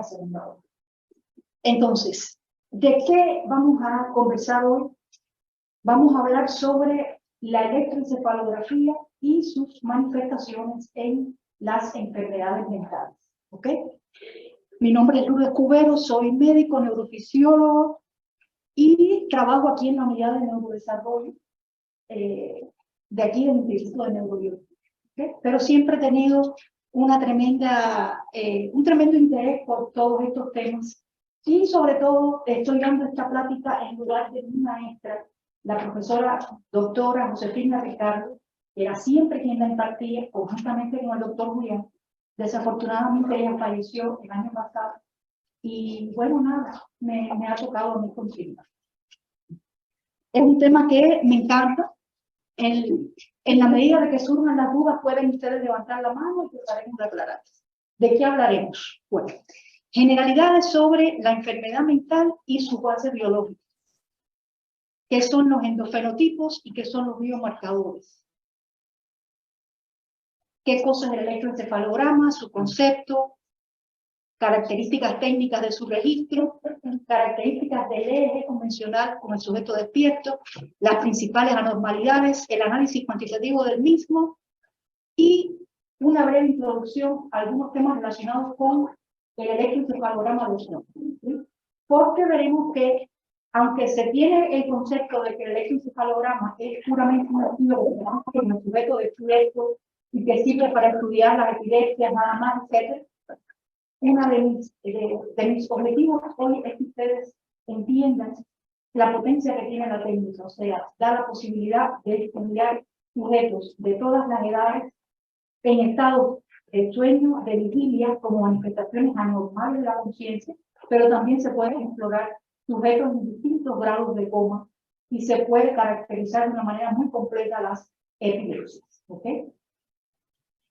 segunda hora. Entonces, ¿de qué vamos a conversar hoy? Vamos a hablar sobre la electroencefalografía y sus manifestaciones en las enfermedades mentales. ¿Ok? Mi nombre es Lourdes Cubero, soy médico, neurofisiólogo y trabajo aquí en la unidad de neurodesarrollo de aquí del Instituto de Neurobiología. ¿Okay? Pero siempre he tenido un tremendo interés por todos estos temas y sobre todo estoy dando esta plática en lugar de mi maestra, la profesora doctora Josefina Ricardo, que era siempre quien la impartía, conjuntamente con el doctor Julián. Desafortunadamente ella falleció el año pasado y bueno, nada, me ha tocado a mí continuar. Es un tema que me encanta. En la medida de que surjan las dudas, pueden ustedes levantar la mano y trataremos de aclarar. ¿De qué hablaremos? Bueno, generalidades sobre la enfermedad mental y su base biológica. ¿Qué son los endofenotipos y qué son los biomarcadores? ¿Qué cosa es el electroencefalograma, su concepto, características técnicas de su registro, características del eje convencional con el sujeto despierto, las principales anormalidades, el análisis cuantitativo del mismo y una breve introducción a algunos temas relacionados con el electroencefalograma de los niños? Porque veremos que, aunque se tiene el concepto de que el electroencefalograma es puramente un estudio con el sujeto despierto y que sirve para estudiar las epilepsias, nada más, etc., uno de mis objetivos hoy es que ustedes entiendan la potencia que tiene la técnica, o sea, da la posibilidad de estudiar sujetos de todas las edades en estado de sueño, de vigilia, como manifestaciones anormales de la conciencia, pero también se pueden explorar sujetos en distintos grados de coma y se puede caracterizar de una manera muy completa las epilepsias. ¿Ok?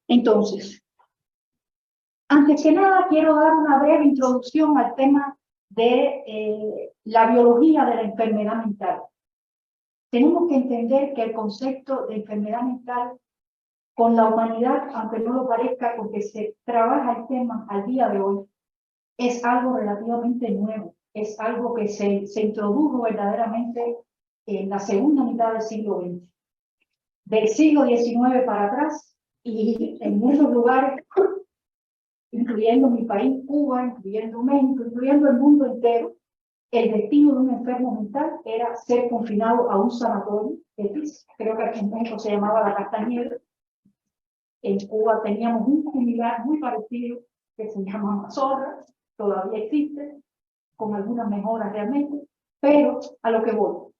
Entonces, antes que nada, quiero dar una breve introducción al tema de la biología de la enfermedad mental. Tenemos que entender que el concepto de enfermedad mental con la humanidad, aunque no lo parezca, porque se trabaja el tema al día de hoy, es algo relativamente nuevo, es algo que se introdujo verdaderamente en la segunda mitad del siglo XX. Del siglo XIX para atrás, y en muchos lugares, incluyendo mi país, Cuba, incluyendo México, incluyendo el mundo entero, el destino de un enfermo mental era ser confinado a un sanatorio, creo que aquí en México se llamaba La Castañeda. En Cuba teníamos un similar muy parecido que se llama Mazorra, todavía existe, con algunas mejoras realmente, pero a lo que voy.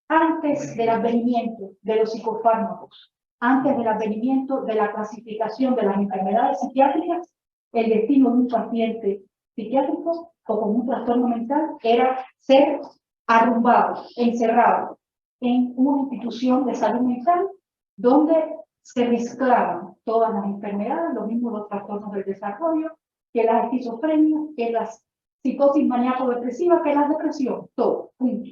Antes del advenimiento de los psicofármacos, antes del advenimiento de la clasificación de las enfermedades psiquiátricas, el destino de un paciente psiquiátrico o con un trastorno mental era ser arrumbado, encerrado en una institución de salud mental donde se mezclaban todas las enfermedades, lo mismo los trastornos del desarrollo, que las esquizofrenias, que las psicosis maníaco-depresivas, que la depresión, todo, punto.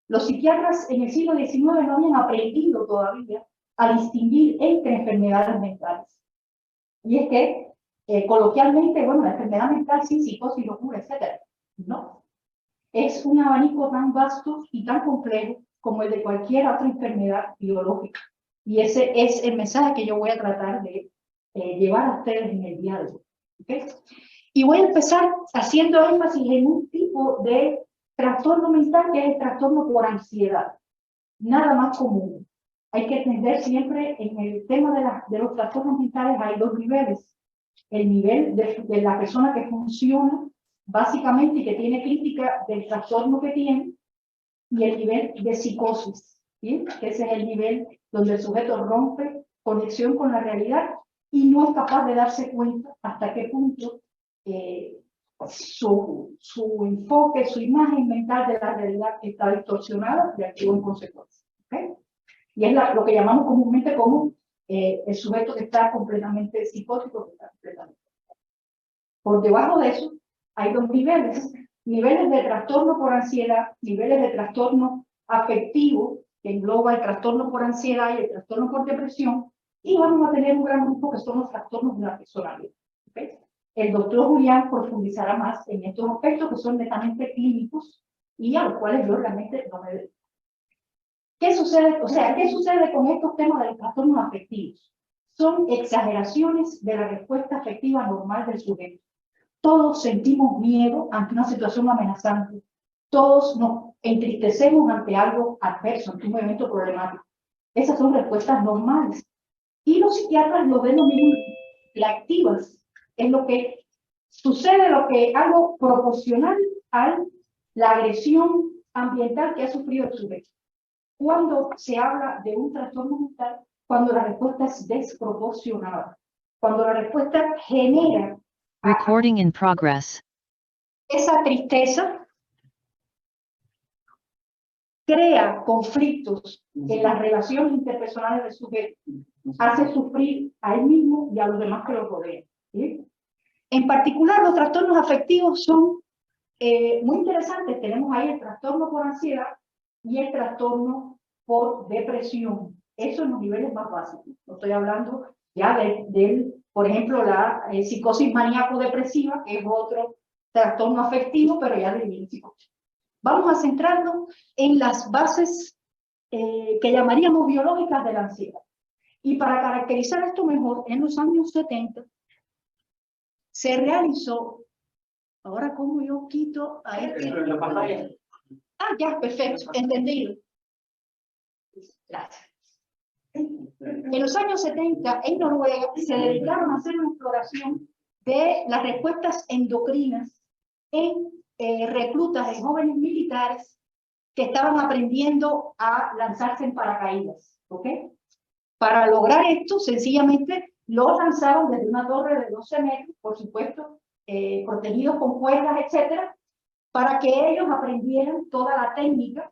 Los psiquiatras en el siglo XIX no habían aprendido todavía a distinguir entre enfermedades mentales. Y es que, coloquialmente, bueno, la enfermedad mental sí, psicosis, locura, etc. No. Es un abanico tan vasto y tan complejo como el de cualquier otra enfermedad biológica. Y ese es el mensaje que yo voy a tratar de llevar a ustedes en el día de hoy. ¿Okay? Y voy a empezar haciendo énfasis en un tipo de trastorno mental que es el trastorno por ansiedad. Nada más común. Hay que entender siempre en el tema de los trastornos mentales hay dos niveles. El nivel de la persona que funciona básicamente y que tiene crítica del trastorno que tiene y el nivel de psicosis. ¿Sí? Ese es el nivel donde el sujeto rompe conexión con la realidad y no es capaz de darse cuenta hasta qué punto su enfoque, su imagen mental de la realidad está distorsionada y actúa en consecuencia. ¿Okay? Y es lo que llamamos comúnmente como el sujeto que está completamente psicótico. Que está completamente. Por debajo de eso hay dos niveles. Niveles de trastorno por ansiedad, niveles de trastorno afectivo, que engloba el trastorno por ansiedad y el trastorno por depresión, y vamos a tener un gran grupo que son los trastornos de la personalidad. ¿Okay? El doctor Julián profundizará más en estos aspectos que son netamente clínicos y a los cuales yo realmente no me dedico. ¿Qué sucede? O sea, ¿qué sucede con estos temas de los trastornos afectivos? Son exageraciones de la respuesta afectiva normal del sujeto. Todos sentimos miedo ante una situación amenazante. Todos nos entristecemos ante algo adverso, ante un evento problemático. Esas son respuestas normales. Y los psiquiatras lo denominan reactivas. Es lo que sucede, algo proporcional a la agresión ambiental que ha sufrido el sujeto. Cuando se habla de un trastorno mental, cuando la respuesta es desproporcionada, cuando la respuesta genera Recording in progress. esa tristeza, crea conflictos en las relaciones interpersonales del sujeto, hace sufrir a él mismo y a los demás que lo rodean. ¿Sí? En particular, los trastornos afectivos son muy interesantes. Tenemos ahí el trastorno por ansiedad y el trastorno por depresión. Eso en los niveles más básicos. No estoy hablando ya por ejemplo, la psicosis maníaco-depresiva, que es otro trastorno afectivo, pero ya de nivel psicológico. Vamos a centrarnos en las bases que llamaríamos biológicas de la ansiedad. Y para caracterizar esto mejor, en los años 70 se realizó, ahora cómo yo quito a este. Ah, ya, perfecto, entendido. Gracias. En los años 70, en Noruega, se dedicaron a hacer una exploración de las respuestas endocrinas en reclutas de jóvenes militares que estaban aprendiendo a lanzarse en paracaídas. ¿Ok? Para lograr esto, sencillamente los lanzaron desde una torre de 12 metros, por supuesto, protegidos con cuerdas, etcétera, para que ellos aprendieran toda la técnica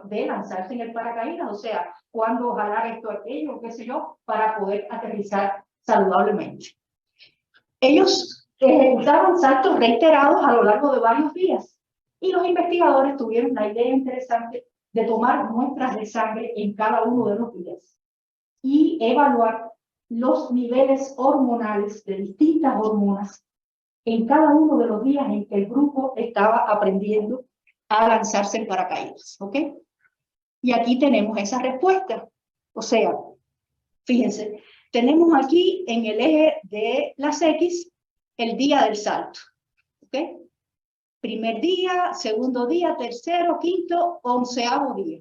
de lanzarse en el paracaídas, o sea, cuándo jalar esto, aquello, qué sé yo, para poder aterrizar saludablemente. Ellos ejecutaban saltos reiterados a lo largo de varios días y los investigadores tuvieron la idea interesante de tomar muestras de sangre en cada uno de los días y evaluar los niveles hormonales de distintas hormonas en cada uno de los días en que el grupo estaba aprendiendo a lanzarse en paracaídas. ¿Ok? Y aquí tenemos esa respuesta. O sea, fíjense, tenemos aquí en el eje de las X el día del salto. ¿Ok? Primer día, segundo día, tercero, quinto, 11º día.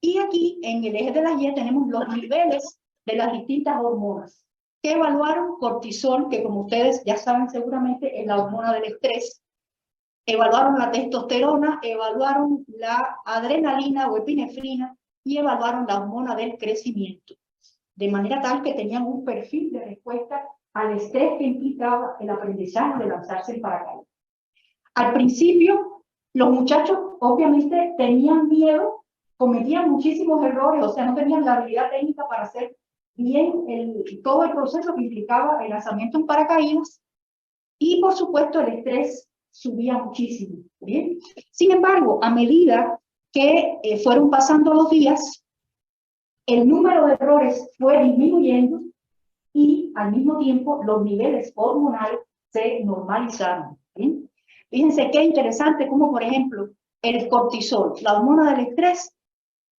Y aquí en el eje de las Y tenemos los niveles de las distintas hormonas que evaluaron cortisol, que como ustedes ya saben seguramente es la hormona del estrés. Evaluaron la testosterona, evaluaron la adrenalina o epinefrina y evaluaron la hormona del crecimiento. De manera tal que tenían un perfil de respuesta al estrés que implicaba el aprendizaje de lanzarse en paracaídas. Al principio, los muchachos obviamente tenían miedo, cometían muchísimos errores, o sea, no tenían la habilidad técnica para hacer bien todo el proceso que implicaba el lanzamiento en paracaídas y, por supuesto, el estrés subía muchísimo. ¿Bien? Sin embargo, a medida que fueron pasando los días, el número de errores fue disminuyendo y, al mismo tiempo, los niveles hormonales se normalizaron. ¿Bien? Fíjense qué interesante como, por ejemplo, el cortisol, la hormona del estrés,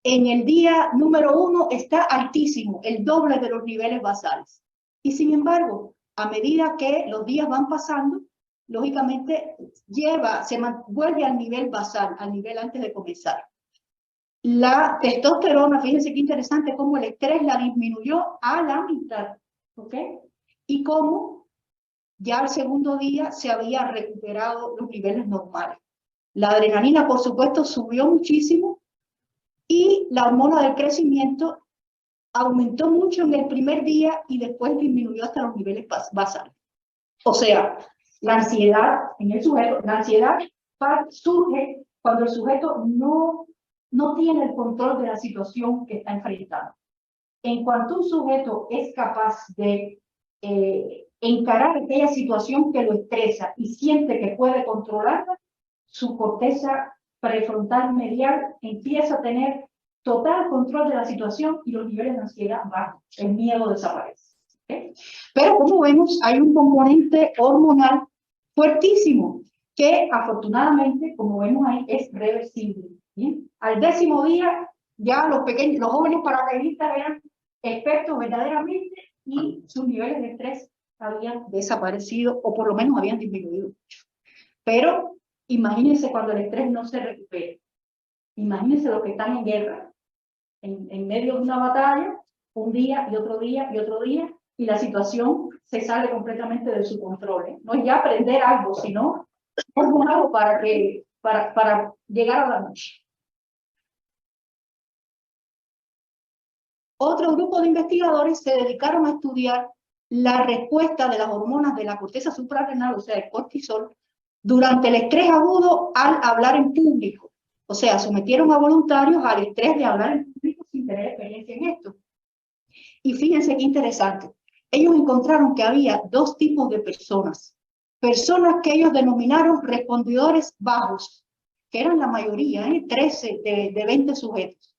en el día número 1 está altísimo, el doble de los niveles basales. Y sin embargo, a medida que los días van pasando, lógicamente se vuelve al nivel basal, al nivel antes de comenzar. La testosterona, fíjense qué interesante cómo el estrés la disminuyó a la mitad. ¿Ok? Y cómo ya al segundo día se había recuperado los niveles normales. La adrenalina, por supuesto, subió muchísimo y la hormona del crecimiento aumentó mucho en el primer día y después disminuyó hasta los niveles basales. O sea, la ansiedad en el sujeto, la ansiedad surge cuando el sujeto no tiene el control de la situación que está enfrentando. En cuanto un sujeto es capaz de encarar aquella situación que lo estresa y siente que puede controlarla, su corteza prefrontal medial empieza a tener total control de la situación y los niveles de ansiedad bajan, el miedo desaparece. ¿Okay? Pero como vemos, hay un componente hormonal fuertísimo que afortunadamente, como vemos ahí, es reversible. ¿Bien? Al 10.º día, ya los jóvenes paracaidistas eran expertos verdaderamente y sus niveles de estrés habían desaparecido o por lo menos habían disminuido mucho. Pero imagínense cuando el estrés no se recupera. Imagínense los que están en guerra, en medio de una batalla, un día y otro día y otro día, y la situación se sale completamente de su control. ¿Eh? No es ya aprender algo, sino algo para llegar a la noche. Otro grupo de investigadores se dedicaron a estudiar la respuesta de las hormonas de la corteza suprarrenal, o sea, el cortisol, durante el estrés agudo al hablar en público. O sea, sometieron a voluntarios al estrés de hablar en público sin tener experiencia en esto. Y fíjense qué interesante. Ellos encontraron que había dos tipos de personas. Personas que ellos denominaron respondedores bajos, que eran la mayoría, 13 de 20 sujetos.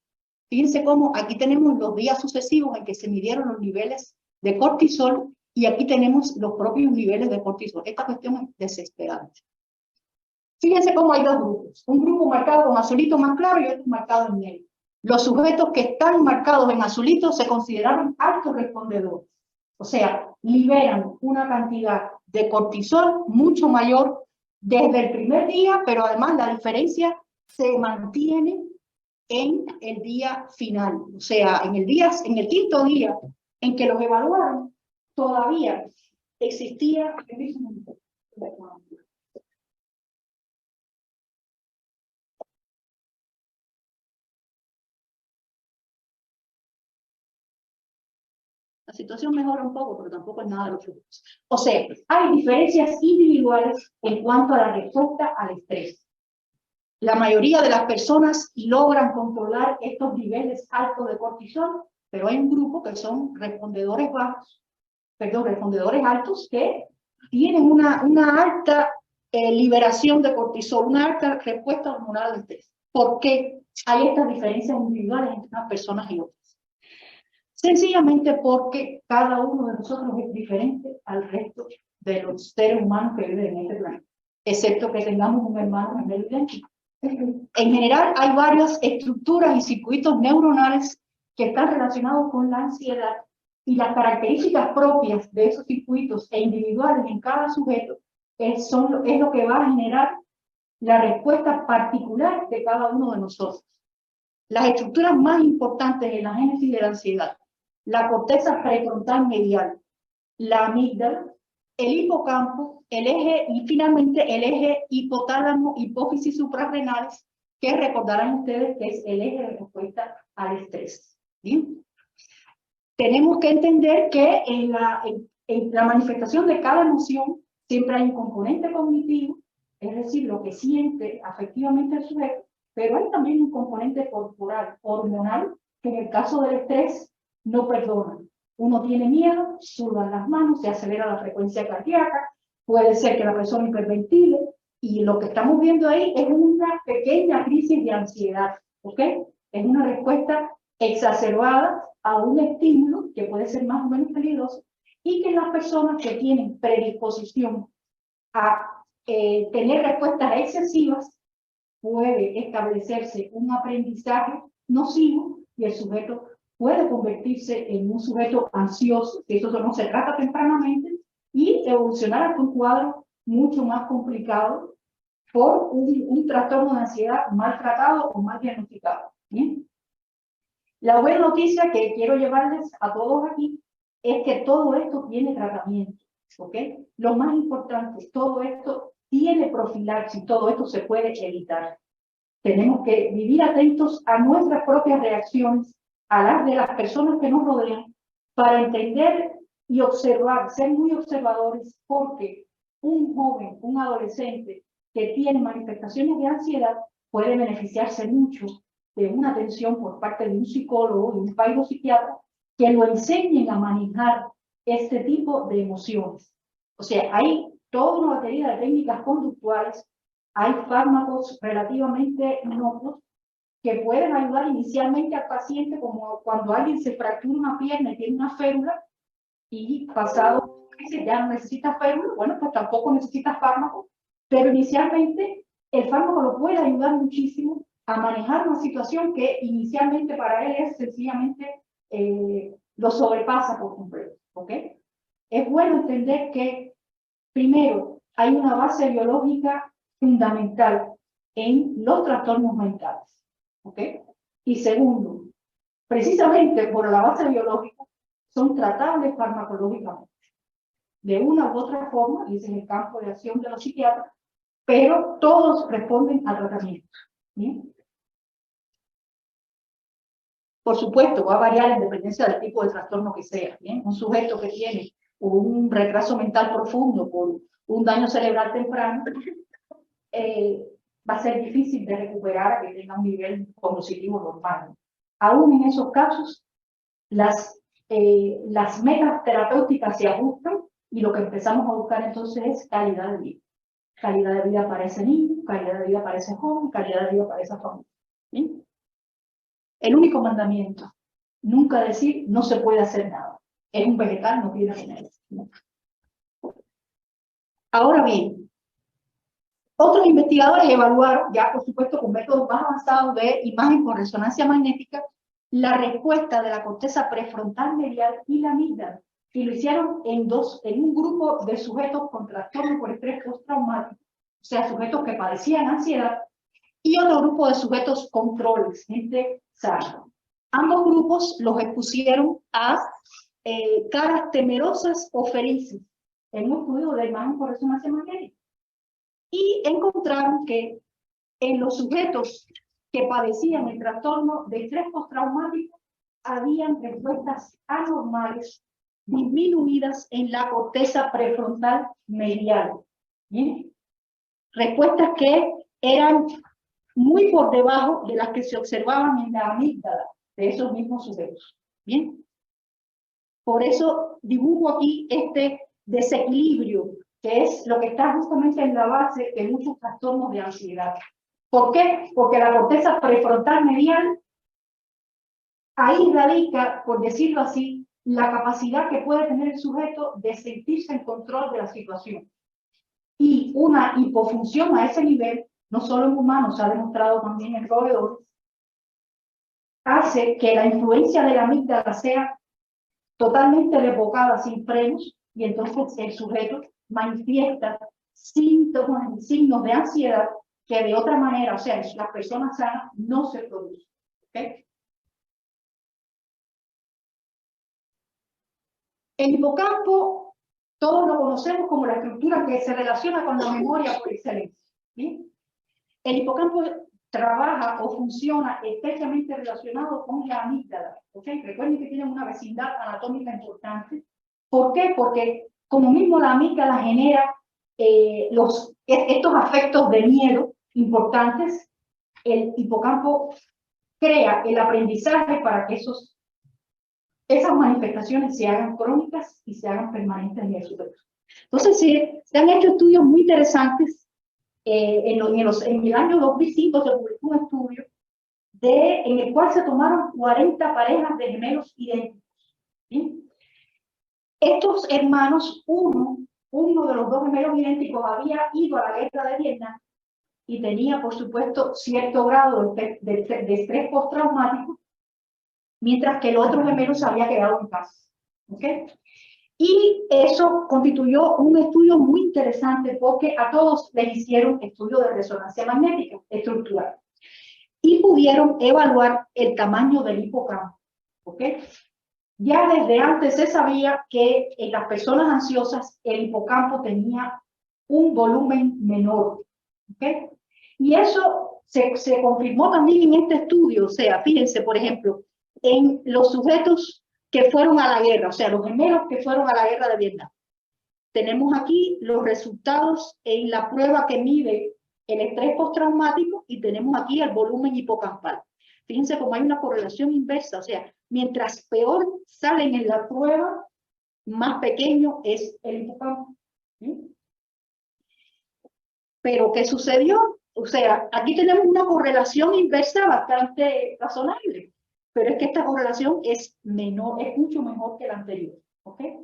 Fíjense cómo aquí tenemos los días sucesivos en que se midieron los niveles de cortisol y aquí tenemos los propios niveles de cortisol. Esta cuestión es desesperante. Fíjense cómo hay dos grupos. Un grupo marcado con azulito más claro y otro marcado en negro. Los sujetos que están marcados en azulito se consideraron altos respondedores. O sea, liberan una cantidad de cortisol mucho mayor desde el primer día, pero además la diferencia se mantiene en el día final. O sea, en el 5.º día en que los evaluaron, todavía existía... La situación mejora un poco, pero tampoco es nada de lo que... O sea, hay diferencias individuales en cuanto a la respuesta al estrés. La mayoría de las personas logran controlar estos niveles altos de cortisol, pero hay un grupo que son respondedores bajos, respondedores altos que tienen una alta liberación de cortisol, una alta respuesta hormonal al estrés. ¿Por qué hay estas diferencias individuales entre unas personas y otras? Sencillamente porque cada uno de nosotros es diferente al resto de los seres humanos que viven en este planeta, excepto que tengamos un hermano gemelo idéntico. En general, hay varias estructuras y circuitos neuronales que están relacionados con la ansiedad y las características propias de esos circuitos e individuales en cada sujeto es lo que va a generar la respuesta particular de cada uno de nosotros. Las estructuras más importantes en la génesis de la ansiedad: la corteza prefrontal medial, la amígdala, el hipocampo, el eje y finalmente el eje hipotálamo, hipófisis suprarrenales, que recordarán ustedes que es el eje de respuesta al estrés. ¿Bien? Tenemos que entender que en la manifestación de cada emoción siempre hay un componente cognitivo, es decir, lo que siente afectivamente el sujeto, pero hay también un componente corporal, hormonal, que en el caso del estrés no perdona. Uno tiene miedo, sudan las manos, se acelera la frecuencia cardíaca, puede ser que la persona hiperventile, y lo que estamos viendo ahí es una pequeña crisis de ansiedad, ¿ok? Es una respuesta exacerbada a un estímulo que puede ser más o menos peligroso y que en las personas que tienen predisposición a tener respuestas excesivas puede establecerse un aprendizaje nocivo y el sujeto puede convertirse en un sujeto ansioso, que eso no se trata tempranamente, y evolucionar a un cuadro mucho más complicado por un trastorno de ansiedad mal tratado o mal diagnosticado. ¿Bien? La buena noticia que quiero llevarles a todos aquí es que todo esto tiene tratamiento, ¿ok? Lo más importante, todo esto tiene profilaxis, todo esto se puede evitar. Tenemos que vivir atentos a nuestras propias reacciones, a las de las personas que nos rodean, para entender y observar, ser muy observadores, porque un joven, un adolescente que tiene manifestaciones de ansiedad puede beneficiarse mucho de una atención por parte de un psicólogo y un psiquiatra que lo enseñen a manejar este tipo de emociones. O sea, hay toda una batería de técnicas conductuales, hay fármacos relativamente inocuos que pueden ayudar inicialmente al paciente, como cuando alguien se fractura una pierna y tiene una férula, y pasado meses ya no necesita férula, bueno, pues tampoco necesita fármaco, pero inicialmente el fármaco lo puede ayudar muchísimo a manejar una situación que inicialmente para él es sencillamente lo sobrepasa por completo, ¿ok? Es bueno entender que, primero, hay una base biológica fundamental en los trastornos mentales, ¿ok? Y segundo, precisamente por la base biológica, son tratables farmacológicamente, de una u otra forma, y ese es el campo de acción de los psiquiatras, pero todos responden al tratamiento, ¿bien? Por supuesto, va a variar en dependencia del tipo de trastorno que sea, ¿bien? Un sujeto que tiene un retraso mental profundo por un daño cerebral temprano, va a ser difícil de recuperar a que tenga un nivel cognitivo normal. Aún en esos casos, las metas terapéuticas se ajustan y lo que empezamos a buscar entonces es calidad de vida. Calidad de vida para ese niño, calidad de vida para ese joven, calidad de vida para esa familia. ¿Sí? El único mandamiento, nunca decir no se puede hacer nada. Es un vegetal, no tiene remedio. Ahora bien, otros investigadores evaluaron, ya por supuesto con métodos más avanzados de imagen con resonancia magnética, la respuesta de la corteza prefrontal medial y la amígdala. Y lo hicieron en un grupo de sujetos con trastorno por estrés postraumático, o sea, sujetos que padecían ansiedad, y otro grupo de sujetos controles, gente sana. Ambos grupos los expusieron a caras temerosas o felices en un estudio de imagen por resonancia magnética. Y encontraron que en los sujetos que padecían el trastorno de estrés postraumático habían respuestas anormales disminuidas en la corteza prefrontal medial. ¿Bien? Respuestas que eran muy por debajo de las que se observaban en la amígdala de esos mismos sujetos. ¿Bien? Por eso dibujo aquí este desequilibrio, que es lo que está justamente en la base de muchos trastornos de ansiedad. ¿Por qué? Porque la corteza prefrontal medial, ahí radica, por decirlo así, la capacidad que puede tener el sujeto de sentirse en control de la situación. Y una hipofunción a ese nivel, no solo en humanos, se ha demostrado también en roedores, hace que la influencia de la amígdala sea totalmente desbocada, sin frenos, y entonces el sujeto manifiesta síntomas, signos de ansiedad que de otra manera, o sea, en las personas sanas no se producen. ¿Okay? El hipocampo, todos lo conocemos como la estructura que se relaciona con la memoria por excelencia. ¿Sí? El hipocampo trabaja o funciona estrechamente relacionado con la amígdala. ¿Okay? Recuerden que tienen una vecindad anatómica importante. ¿Por qué? Porque como mismo la amígdala genera estos afectos de miedo importantes, el hipocampo crea el aprendizaje para que esas manifestaciones se hagan crónicas y se hagan permanentes en el sujeto. Entonces, se han hecho estudios muy interesantes. En el año 2005 se publicó un estudio en el cual se tomaron 40 parejas de gemelos idénticos. ¿Sí? Estos hermanos, uno de los dos gemelos idénticos había ido a la guerra de Vietnam y tenía, por supuesto, cierto grado de estrés postraumático, mientras que el otro gemelo se había quedado en casa. ¿Okay? Y eso constituyó un estudio muy interesante porque a todos les hicieron estudio de resonancia magnética estructural y pudieron evaluar el tamaño del hipocampo. ¿Okay? Ya desde antes se sabía que en las personas ansiosas el hipocampo tenía un volumen menor. ¿Okay? Y eso se confirmó también en este estudio. O sea, fíjense, por ejemplo, en los sujetos que fueron a la guerra, o sea, los gemelos que fueron a la guerra de Vietnam. Tenemos aquí los resultados en la prueba que mide el estrés postraumático y tenemos aquí el volumen hipocampal. Fíjense cómo hay una correlación inversa, o sea, mientras peor salen en la prueba, más pequeño es el hipocampo. ¿Sí? Pero ¿qué sucedió? O sea, aquí tenemos una correlación inversa bastante razonable, pero es que esta correlación es menor, es mucho mejor que la anterior. ¿Okay?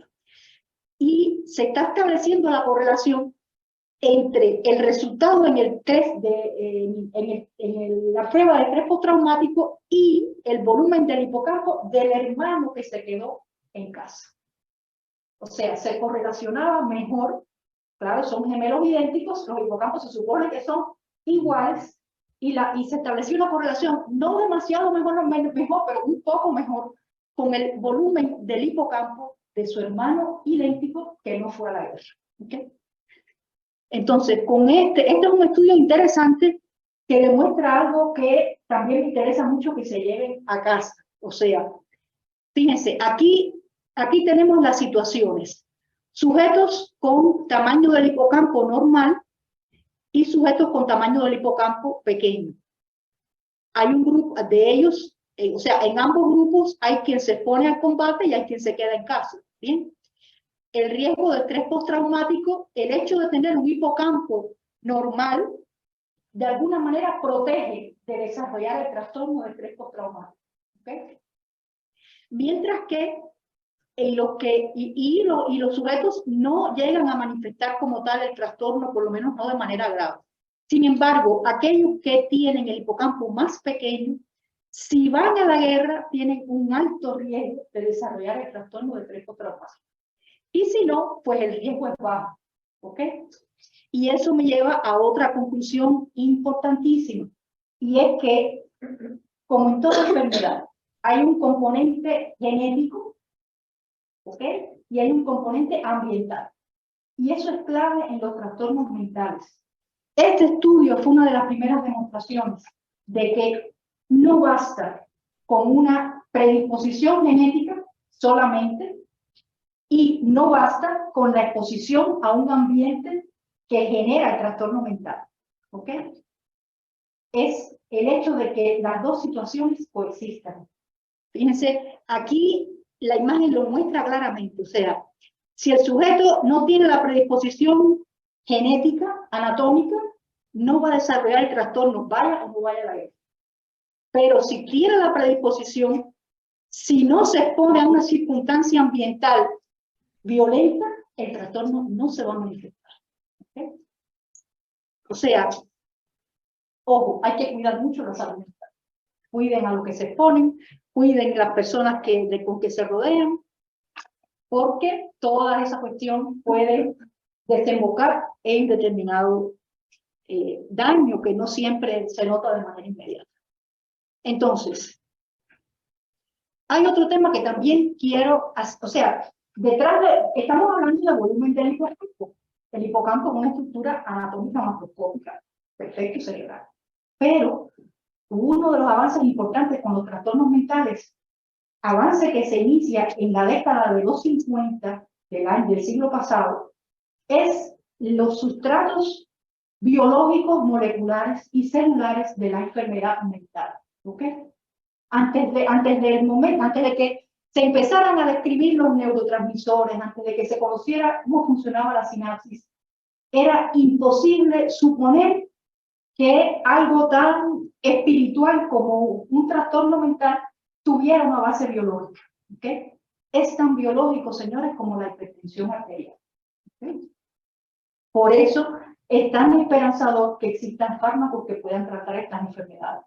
y se está estableciendo la correlación entre el resultado en el test la prueba de estrés postraumático y el volumen del hipocampo del hermano que se quedó en casa. O sea, se correlacionaba mejor. Claro, son gemelos idénticos, los hipocampos se supone que son iguales, y se estableció una correlación no demasiado mejor, pero un poco mejor con el volumen del hipocampo de su hermano idéntico que no fue a la guerra. ¿Okay? Entonces, con este es un estudio interesante que demuestra algo que también me interesa mucho que se lleven a casa. O sea, fíjense, aquí tenemos las situaciones. Sujetos con tamaño del hipocampo normal y sujetos con tamaño del hipocampo pequeño. Hay un grupo de ellos, o sea, en ambos grupos hay quien se pone al combate y hay quien se queda en casa. ¿Bien? El riesgo de estrés postraumático, el hecho de tener un hipocampo normal, de alguna manera protege de desarrollar el trastorno de estrés postraumático. ¿Okay? Mientras que los sujetos no llegan a manifestar como tal el trastorno, por lo menos no de manera grave. Sin embargo, aquellos que tienen el hipocampo más pequeño, si van a la guerra, tienen un alto riesgo de desarrollar el trastorno de estrés postraumático. Y si no, pues el riesgo es bajo. ¿Ok? Y eso me lleva a otra conclusión importantísima. Y es que, como en toda enfermedad, hay un componente genético, ¿ok? Y hay un componente ambiental. Y eso es clave en los trastornos mentales. Este estudio fue una de las primeras demostraciones de que no basta con una predisposición genética solamente, y no basta con la exposición a un ambiente que genera el trastorno mental. ¿Ok? Es el hecho de que las dos situaciones coexistan. Fíjense, aquí la imagen lo muestra claramente. O sea, si el sujeto no tiene la predisposición genética, anatómica, no va a desarrollar el trastorno, vaya o no vaya a la guerra. Pero si tiene la predisposición, si no se expone a una circunstancia ambiental violenta, el trastorno no se va a manifestar. ¿Okay? O sea, ojo, hay que cuidar mucho la salud mental. Cuiden a lo que se exponen, cuiden las personas con que se rodean, porque toda esa cuestión puede desembocar en determinado daño que no siempre se nota de manera inmediata. Entonces, hay otro tema que también quiero, o sea, estamos hablando del volumen del hipocampo. El hipocampo es una estructura anatómica macroscópica, perfecto, cerebral. Pero uno de los avances importantes con los trastornos mentales, avance que se inicia en la década de los 50 del siglo pasado, es los sustratos biológicos, moleculares y celulares de la enfermedad mental. ¿Ok? Antes de que se empezaran a describir los neurotransmisores, antes de que se conociera cómo funcionaba la sinapsis, era imposible suponer que algo tan espiritual como un trastorno mental tuviera una base biológica. ¿Okay? Es tan biológico, señores, como la hipertensión arterial. ¿Okay? Por eso es tan esperanzador que existan fármacos que puedan tratar estas enfermedades,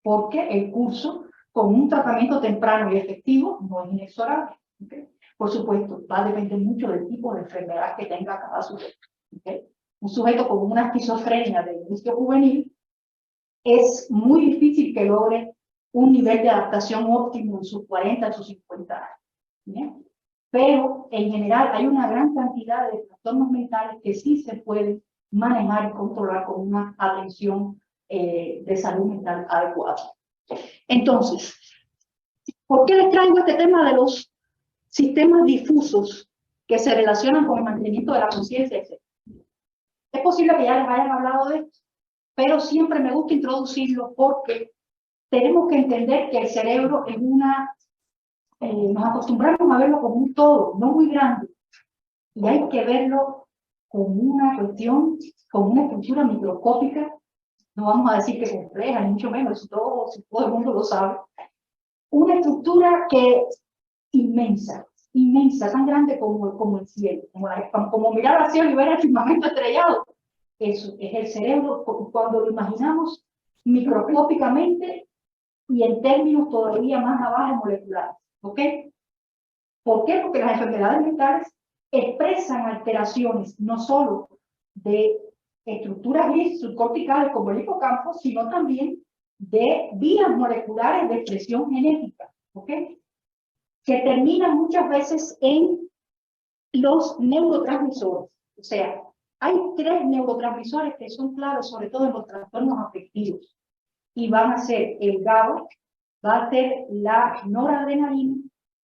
porque el curso con un tratamiento temprano y efectivo no es inexorable. ¿Okay? Por supuesto, va a depender mucho del tipo de enfermedad que tenga cada sujeto. ¿Okay? Un sujeto con una esquizofrenia de inicio juvenil es muy difícil que logre un nivel de adaptación óptimo en sus 40, en sus 50 años. ¿Bien? Pero en general hay una gran cantidad de trastornos mentales que sí se pueden manejar y controlar con una atención de salud mental adecuada. Entonces, ¿por qué les traigo este tema de los sistemas difusos que se relacionan con el mantenimiento de la conciencia? Es posible que ya les hayan hablado de esto, pero siempre me gusta introducirlo porque tenemos que entender que el cerebro es nos acostumbramos a verlo como un todo, no muy grande, y hay que verlo como una cuestión, como una estructura microscópica. No vamos a decir que compleja, ni mucho menos, todo el mundo lo sabe. Una estructura que es inmensa, inmensa, tan grande como el cielo, como mirar al cielo y ver el firmamento estrellado. Eso es el cerebro cuando lo imaginamos microscópicamente y en términos todavía más abajo moleculares. ¿Ok? ¿Por qué? Porque las enfermedades mentales expresan alteraciones no solo de estructuras gris subcorticales como el hipocampo, sino también de vías moleculares de expresión genética, ¿ok? Que terminan muchas veces en los neurotransmisores. O sea, hay 3 neurotransmisores que son claros, sobre todo en los trastornos afectivos, y van a ser el GABA, va a ser la noradrenalina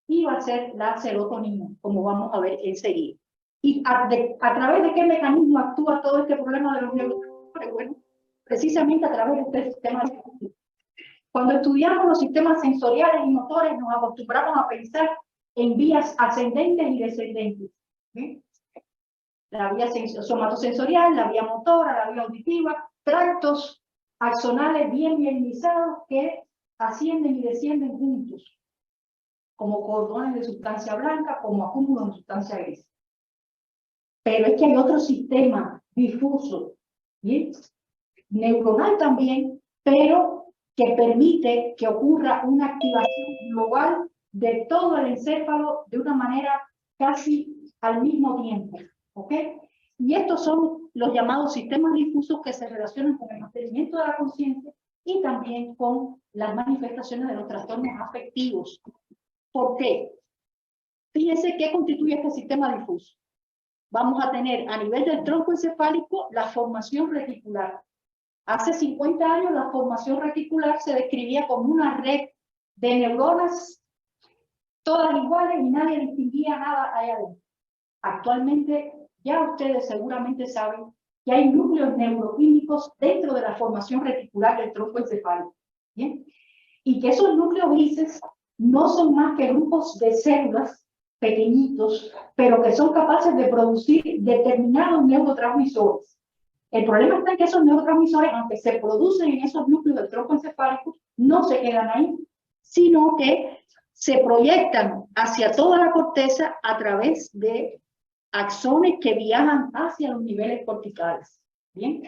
y va a ser la serotonina, como vamos a ver enseguida. ¿Y a través de qué mecanismo actúa todo este problema de los neurotransmisores? Bueno, precisamente a través de este sistema de... Cuando estudiamos los sistemas sensoriales y motores, nos acostumbramos a pensar en vías ascendentes y descendentes. ¿Sí? La vía somatosensorial, la vía motora, la vía auditiva, tractos axonales bien mielinizados que ascienden y descienden juntos, como cordones de sustancia blanca, como acúmulos de sustancia gris. Pero es que hay otro sistema difuso, ¿sí? Neuronal también, pero que permite que ocurra una activación global de todo el encéfalo de una manera casi al mismo tiempo, ¿ok? Y estos son los llamados sistemas difusos que se relacionan con el mantenimiento de la conciencia y también con las manifestaciones de los trastornos afectivos. ¿Por qué? Fíjense qué constituye este sistema difuso. Vamos a tener a nivel del tronco encefálico la formación reticular. Hace 50 años la formación reticular se describía como una red de neuronas todas iguales y nadie distinguía nada allá adentro. Actualmente ya ustedes seguramente saben que hay núcleos neuroquímicos dentro de la formación reticular del tronco encefálico. ¿Bien? Y que esos núcleos grises no son más que grupos de células pequeñitos, pero que son capaces de producir determinados neurotransmisores. El problema está en que esos neurotransmisores, aunque se producen en esos núcleos del tronco encefálico, no se quedan ahí, sino que se proyectan hacia toda la corteza a través de axones que viajan hacia los niveles corticales. ¿Bien?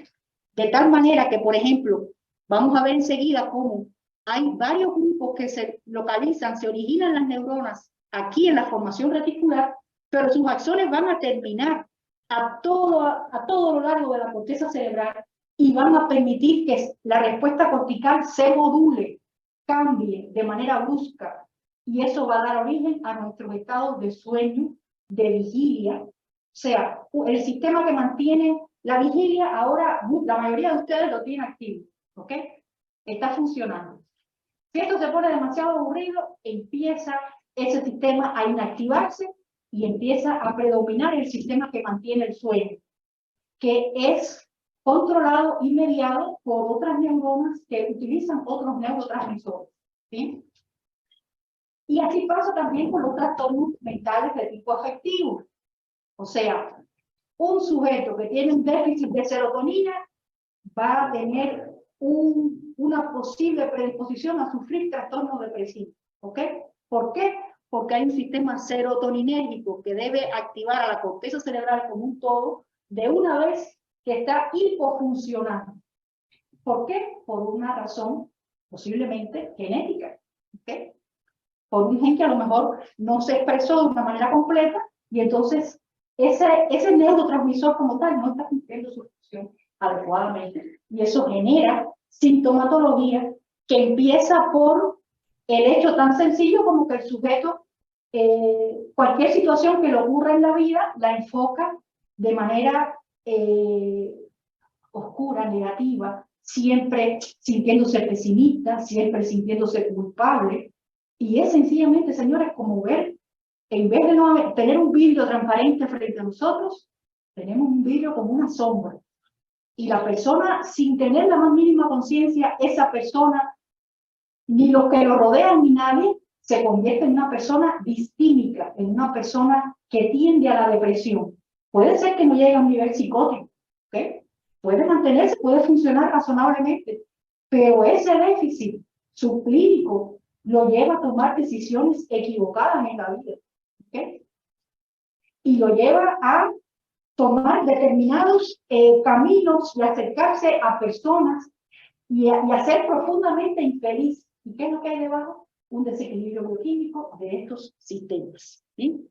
De tal manera que, por ejemplo, vamos a ver enseguida cómo hay varios grupos que se localizan, se originan las neuronas aquí en la formación reticular, pero sus axones van a terminar a todo lo largo de la corteza cerebral y van a permitir que la respuesta cortical se module, cambie de manera brusca, y eso va a dar origen a nuestros estados de sueño, de vigilia. O sea, el sistema que mantiene la vigilia ahora, la mayoría de ustedes lo tiene activo, ¿ok? Está funcionando. Si esto se pone demasiado aburrido, empieza ese sistema a inactivarse y empieza a predominar el sistema que mantiene el sueño, que es controlado y mediado por otras neuronas que utilizan otros neurotransmisores. ¿Sí? Y así pasa también con los trastornos mentales de tipo afectivo. O sea, un sujeto que tiene un déficit de serotonina va a tener una posible predisposición a sufrir trastornos depresivos. ¿Ok? ¿Por qué? Porque hay un sistema serotoninérgico que debe activar a la corteza cerebral como un todo de una vez que está hipofuncionando. ¿Por qué? Por una razón posiblemente genética. ¿Ok? Por un gen que a lo mejor no se expresó de una manera completa y entonces ese neurotransmisor como tal no está cumpliendo su función adecuadamente. Y eso genera sintomatología que empieza por el hecho tan sencillo como que el sujeto, cualquier situación que le ocurra en la vida, la enfoca de manera oscura, negativa, siempre sintiéndose pesimista, siempre sintiéndose culpable. Y es sencillamente, señores, como ver, en vez de no tener un vidrio transparente frente a nosotros, tenemos un vidrio como una sombra. Y la persona, sin tener la más mínima conciencia, esa persona, ni los que lo rodean, ni nadie, se convierte en una persona distímica, en una persona que tiende a la depresión. Puede ser que no llegue a un nivel psicótico, ¿ok? Puede mantenerse, puede funcionar razonablemente, pero ese déficit subclínico lo lleva a tomar decisiones equivocadas en la vida. ¿ok? Y lo lleva a tomar determinados caminos y acercarse a personas y a ser profundamente infeliz. ¿Y qué es lo que hay debajo? Un desequilibrio bioquímico de estos sistemas, ¿sí?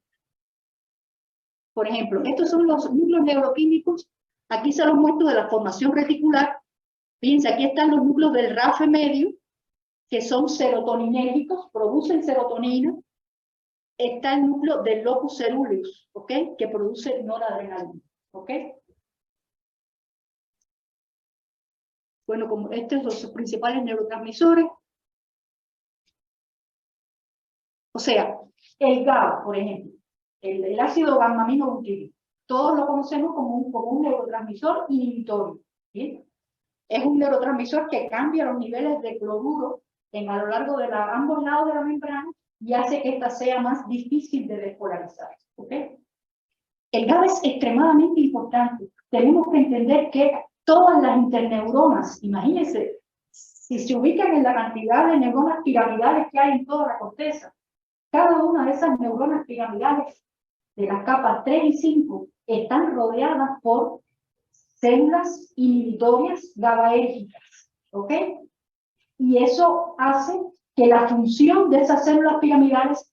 Por ejemplo, estos son los núcleos neuroquímicos. Aquí se los muestro de la formación reticular. Fíjense, aquí están los núcleos del RAF medio, que son serotoninérgicos, producen serotonina. Está el núcleo del locus ceruleus, ¿ok? Que produce noradrenalina, ¿ok? Bueno, como estos son los principales neurotransmisores. O sea, el GABA, por ejemplo, el ácido gamma-aminobutírico, todos lo conocemos como un neurotransmisor inhibitorio, ¿sí? Es un neurotransmisor que cambia los niveles de cloruro a lo largo de ambos lados de la membrana y hace que esta sea más difícil de despolarizar, ¿ok? El GABA es extremadamente importante. Tenemos que entender que todas las interneuronas, imagínense, si se ubican en la cantidad de neuronas piramidales que hay en toda la corteza, cada una de esas neuronas piramidales de las capas 3 y 5 están rodeadas por células inhibitorias GABAérgicas, ¿ok? Y eso hace que la función de esas células piramidales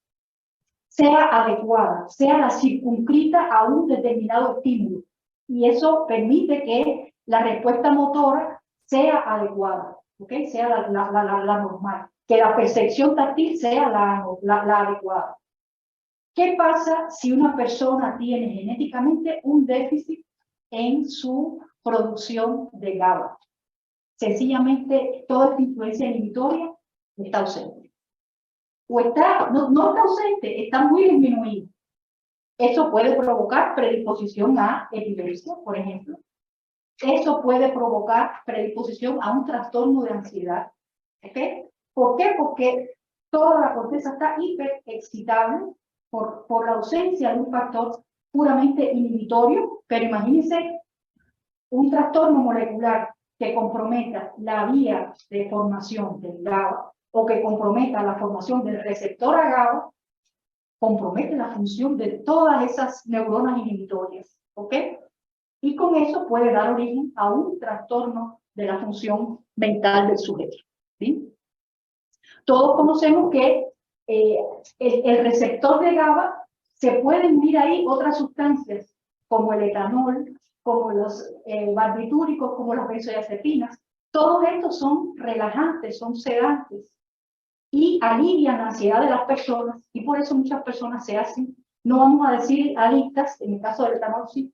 sea adecuada, sea la circunscrita a un determinado estímulo. Y eso permite que la respuesta motora sea adecuada, ¿ok? Sea la normal, que la percepción táctil sea la adecuada. ¿Qué pasa si una persona tiene genéticamente un déficit en su producción de GABA? Sencillamente, toda esta influencia inhibitoria está ausente. O está, no está ausente, está muy disminuida. Eso puede provocar predisposición a epilepsia, por ejemplo. Eso puede provocar predisposición a un trastorno de ansiedad. ¿Okay? ¿Por qué? Porque toda la corteza está hiperexcitable por la ausencia de un factor puramente inhibitorio, pero imagínense un trastorno molecular que comprometa la vía de formación del GABA o que comprometa la formación del receptor a GABA, compromete la función de todas esas neuronas inhibitorias, ¿ok? Y con eso puede dar origen a un trastorno de la función mental del sujeto, ¿sí? Todos conocemos que el receptor de GABA se pueden unir ahí otras sustancias, como el etanol, como los barbitúricos, como las benzodiazepinas. Todos estos son relajantes, son sedantes y alivian la ansiedad de las personas, y por eso muchas personas se hacen, no vamos a decir adictas, en el caso del etanol sí,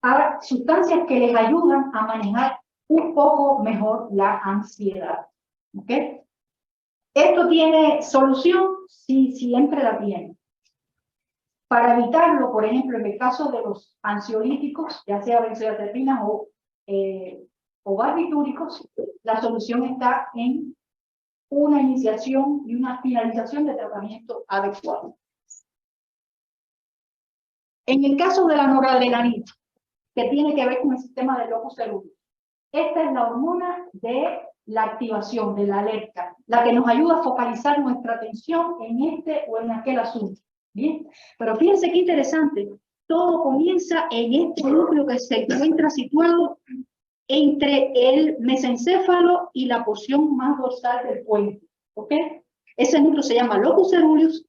a sustancias que les ayudan a manejar un poco mejor la ansiedad. ¿Ok? ¿Esto tiene solución? Sí, siempre la tiene. Para evitarlo, por ejemplo, en el caso de los ansiolíticos, ya sea benzodiazepinas o barbitúricos, la solución está en una iniciación y una finalización de tratamiento adecuado. En el caso de la noradrenalina, que tiene que ver con el sistema del locus ceruleus, esta es la hormona de la activación, de la alerta, la que nos ayuda a focalizar nuestra atención en este o en aquel asunto. Bien, pero fíjense qué interesante, todo comienza en este núcleo que se encuentra situado entre el mesencéfalo y la porción más dorsal del puente. ¿Ok? Ese núcleo se llama locus ceruleus.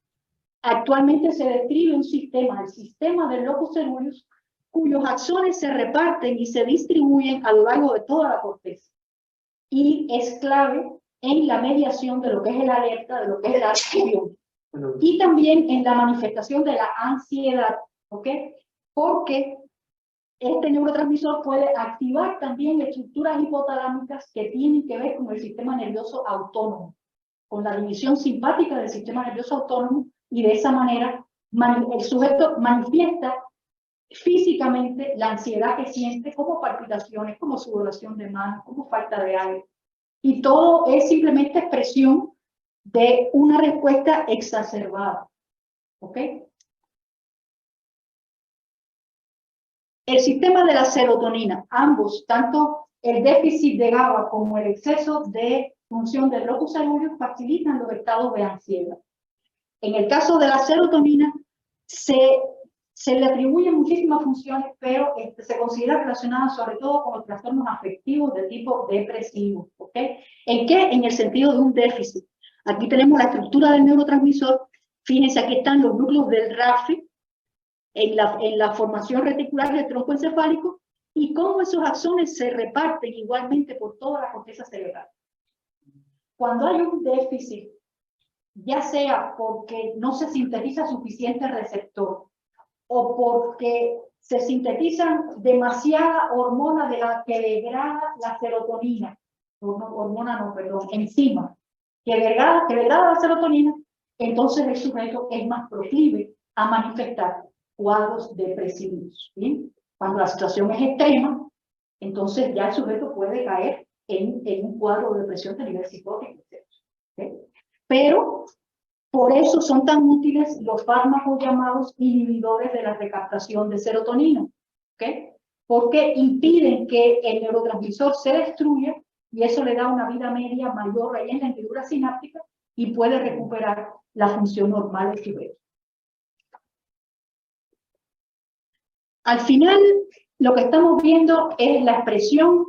Actualmente se describe un sistema, el sistema del locus ceruleus, cuyos axones se reparten y se distribuyen a lo largo de toda la corteza. Y es clave en la mediación de lo que es el alerta, de lo que es la acción. Y también en la manifestación de la ansiedad, ¿ok? Porque este neurotransmisor puede activar también estructuras hipotalámicas que tienen que ver con el sistema nervioso autónomo, con la división simpática del sistema nervioso autónomo, y de esa manera el sujeto manifiesta físicamente la ansiedad que siente, como palpitaciones, como sudoración de manos, como falta de aire. Y todo es simplemente expresión de una respuesta exacerbada. ¿Ok? El sistema de la serotonina, ambos, tanto el déficit de GABA como el exceso de función del locus ceruleus, facilitan los estados de ansiedad. En el caso de la serotonina, se le atribuyen muchísimas funciones, pero se considera relacionada sobre todo con los trastornos afectivos de tipo depresivo. ¿Ok? ¿En qué? En el sentido de un déficit. Aquí tenemos la estructura del neurotransmisor. Fíjense, aquí están los núcleos del RAFI en la formación reticular del tronco encefálico y cómo esos axones se reparten igualmente por toda la corteza cerebral. Cuando hay un déficit, ya sea porque no se sintetiza suficiente receptor o porque se sintetizan demasiada hormona de la que degrada la serotonina, enzima, que degrada la serotonina, entonces el sujeto es más proclive a manifestar cuadros depresivos. ¿Sí? Cuando la situación es extrema, entonces ya el sujeto puede caer en un cuadro de depresión de nivel psicótico, etc. ¿Sí? Pero por eso son tan útiles los fármacos llamados inhibidores de la recaptación de serotonina, ¿ok? Porque impiden que el neurotransmisor se destruya y eso le da una vida media mayor ahí en la hendidura sináptica y puede recuperar la función normal del sujeto. Al final, lo que estamos viendo es la expresión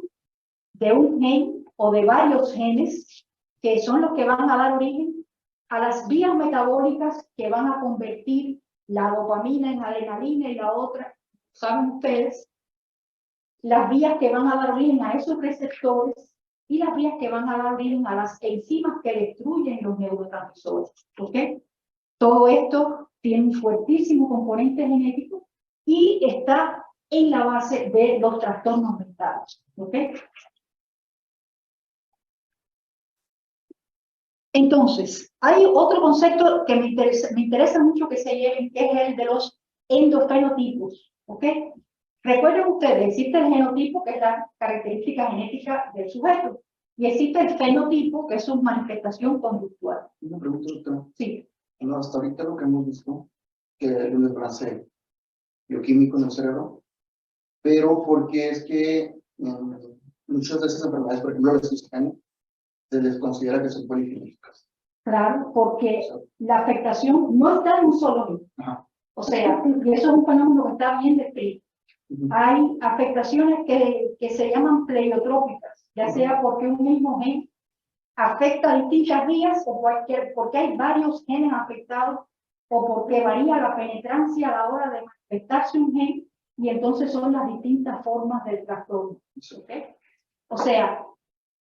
de un gen o de varios genes que son los que van a dar origen a las vías metabólicas que van a convertir la dopamina en adrenalina y la otra, saben ustedes, las vías que van a dar origen a esos receptores y las vías que van a dar origen a las enzimas que destruyen los neurotransmisores. ¿Ok? Todo esto tiene un fuertísimo componente genético y está en la base de los trastornos mentales. ¿Ok? Entonces, hay otro concepto que me interesa mucho que se lleven, que es el de los endofenotipos. ¿Ok? Recuerden ustedes, existe el genotipo, que es la característica genética del sujeto, y existe el fenotipo, que es su manifestación conductual. Una pregunta, doctora. Sí. Bueno, hasta ahorita lo que hemos visto, que el desbalance bioquímico en el cerebro, pero porque es que muchas de esas enfermedades, por ejemplo, la esquizofrenia, se les considera que son polifilíticas. Claro, porque la afectación no está en un solo gen. Ajá. O sea, y eso es un fenómeno que está bien descrito. Hay afectaciones que se llaman pleiotrópicas, ya sea porque un mismo gen afecta distintas vías o porque hay varios genes afectados o porque varía la penetrancia a la hora de manifestarse un gen y entonces son las distintas formas del trastorno. ¿Okay? O sea,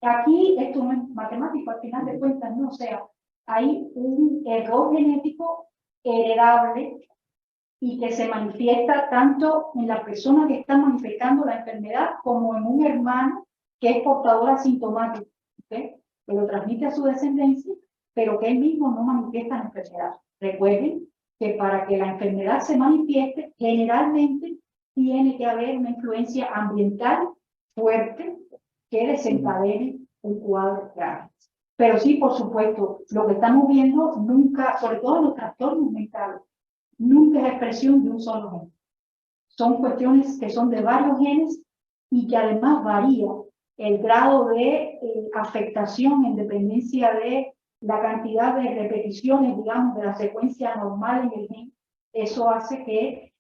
aquí esto no es matemático, al final de cuentas, no, o sea, hay un error genético heredable y que se manifiesta tanto en la persona que está manifestando la enfermedad como en un hermano que es portador asintomático, ¿okay? Que lo transmite a su descendencia, pero que él mismo no manifiesta la enfermedad. Recuerden que para que la enfermedad se manifieste, generalmente tiene que haber una influencia ambiental fuerte que desencadene un cuadro grave. Pero sí, por supuesto, lo que estamos viendo nunca, sobre todo en los trastornos mentales, nunca es expresión de un solo gen. Son cuestiones que son de varios genes y que además varía el grado de afectación en dependencia de la cantidad de repeticiones, digamos, de la secuencia normal en el gen. Eso hace que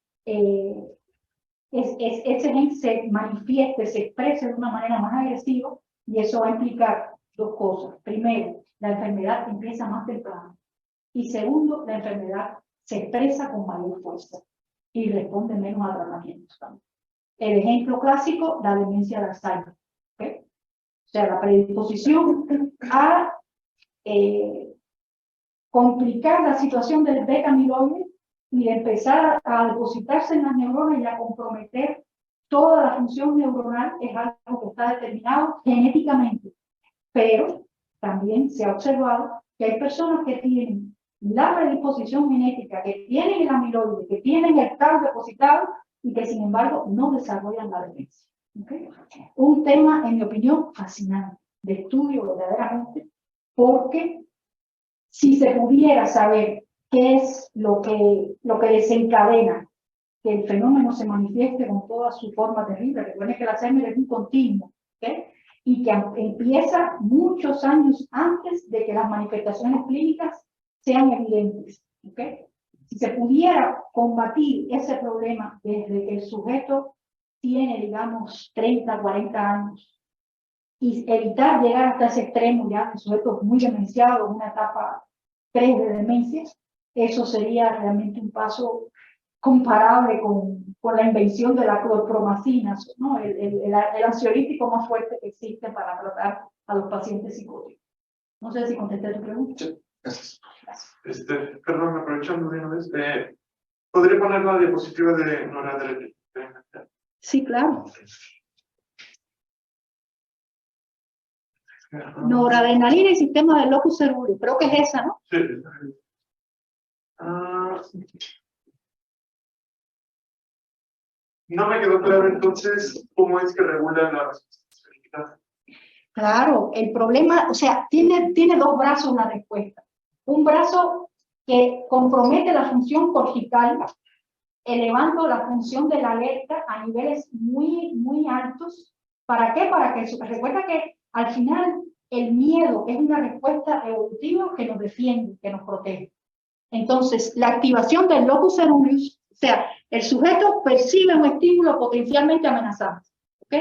ese gen se manifieste, se exprese de una manera más agresiva y eso va a implicar dos cosas. Primero, la enfermedad empieza más temprano y segundo, la enfermedad se expresa con mayor fuerza y responde menos a tratamientos también. El ejemplo clásico, la demencia de Alzheimer. ¿Okay? O sea, la predisposición a complicar la situación del beta amiloide y de empezar a depositarse en las neuronas y a comprometer toda la función neuronal es algo que está determinado genéticamente. Pero también se ha observado que hay personas que tienen la predisposición genética, que tienen el amiloide, que tienen el tau depositado y que sin embargo no desarrollan la demencia. ¿Okay? Un tema, en mi opinión, fascinante, de estudio verdaderamente, porque si se pudiera saber qué es lo que desencadena que el fenómeno se manifieste con toda su forma terrible, recuerden que el Alzheimer es un continuo, ¿okay? Y que empieza muchos años antes de que las manifestaciones clínicas sean evidentes. ¿Okay? si se pudiera combatir ese problema desde que el sujeto tiene, digamos, 30, 40 años, y evitar llegar hasta ese extremo ya de sujetos muy demenciados, una etapa 3 de demencia, eso sería realmente un paso comparable con la invención de la clorpromacina, ¿no? El ansiolítico más fuerte que existe para tratar a los pacientes psicóticos. No sé si contesté tu pregunta. Sí, gracias. Perdón, aprovechando de una vez, ¿podría poner la diapositiva de noradrenalina? Sí, claro. Noradrenalina y sistema del locus ceruleus. Creo que es esa, ¿no? Sí. No me quedó claro entonces cómo es que regula la responsabilidad. Claro, el problema, o sea, tiene dos brazos la respuesta. Un brazo que compromete la función cortical, elevando la función de la alerta a niveles muy altos. ¿Para qué? Para que recuerda que al final el miedo es una respuesta evolutiva que nos defiende, que nos protege. Entonces, la activación del locus ceruleus, o sea, el sujeto percibe un estímulo potencialmente amenazante, ¿ok?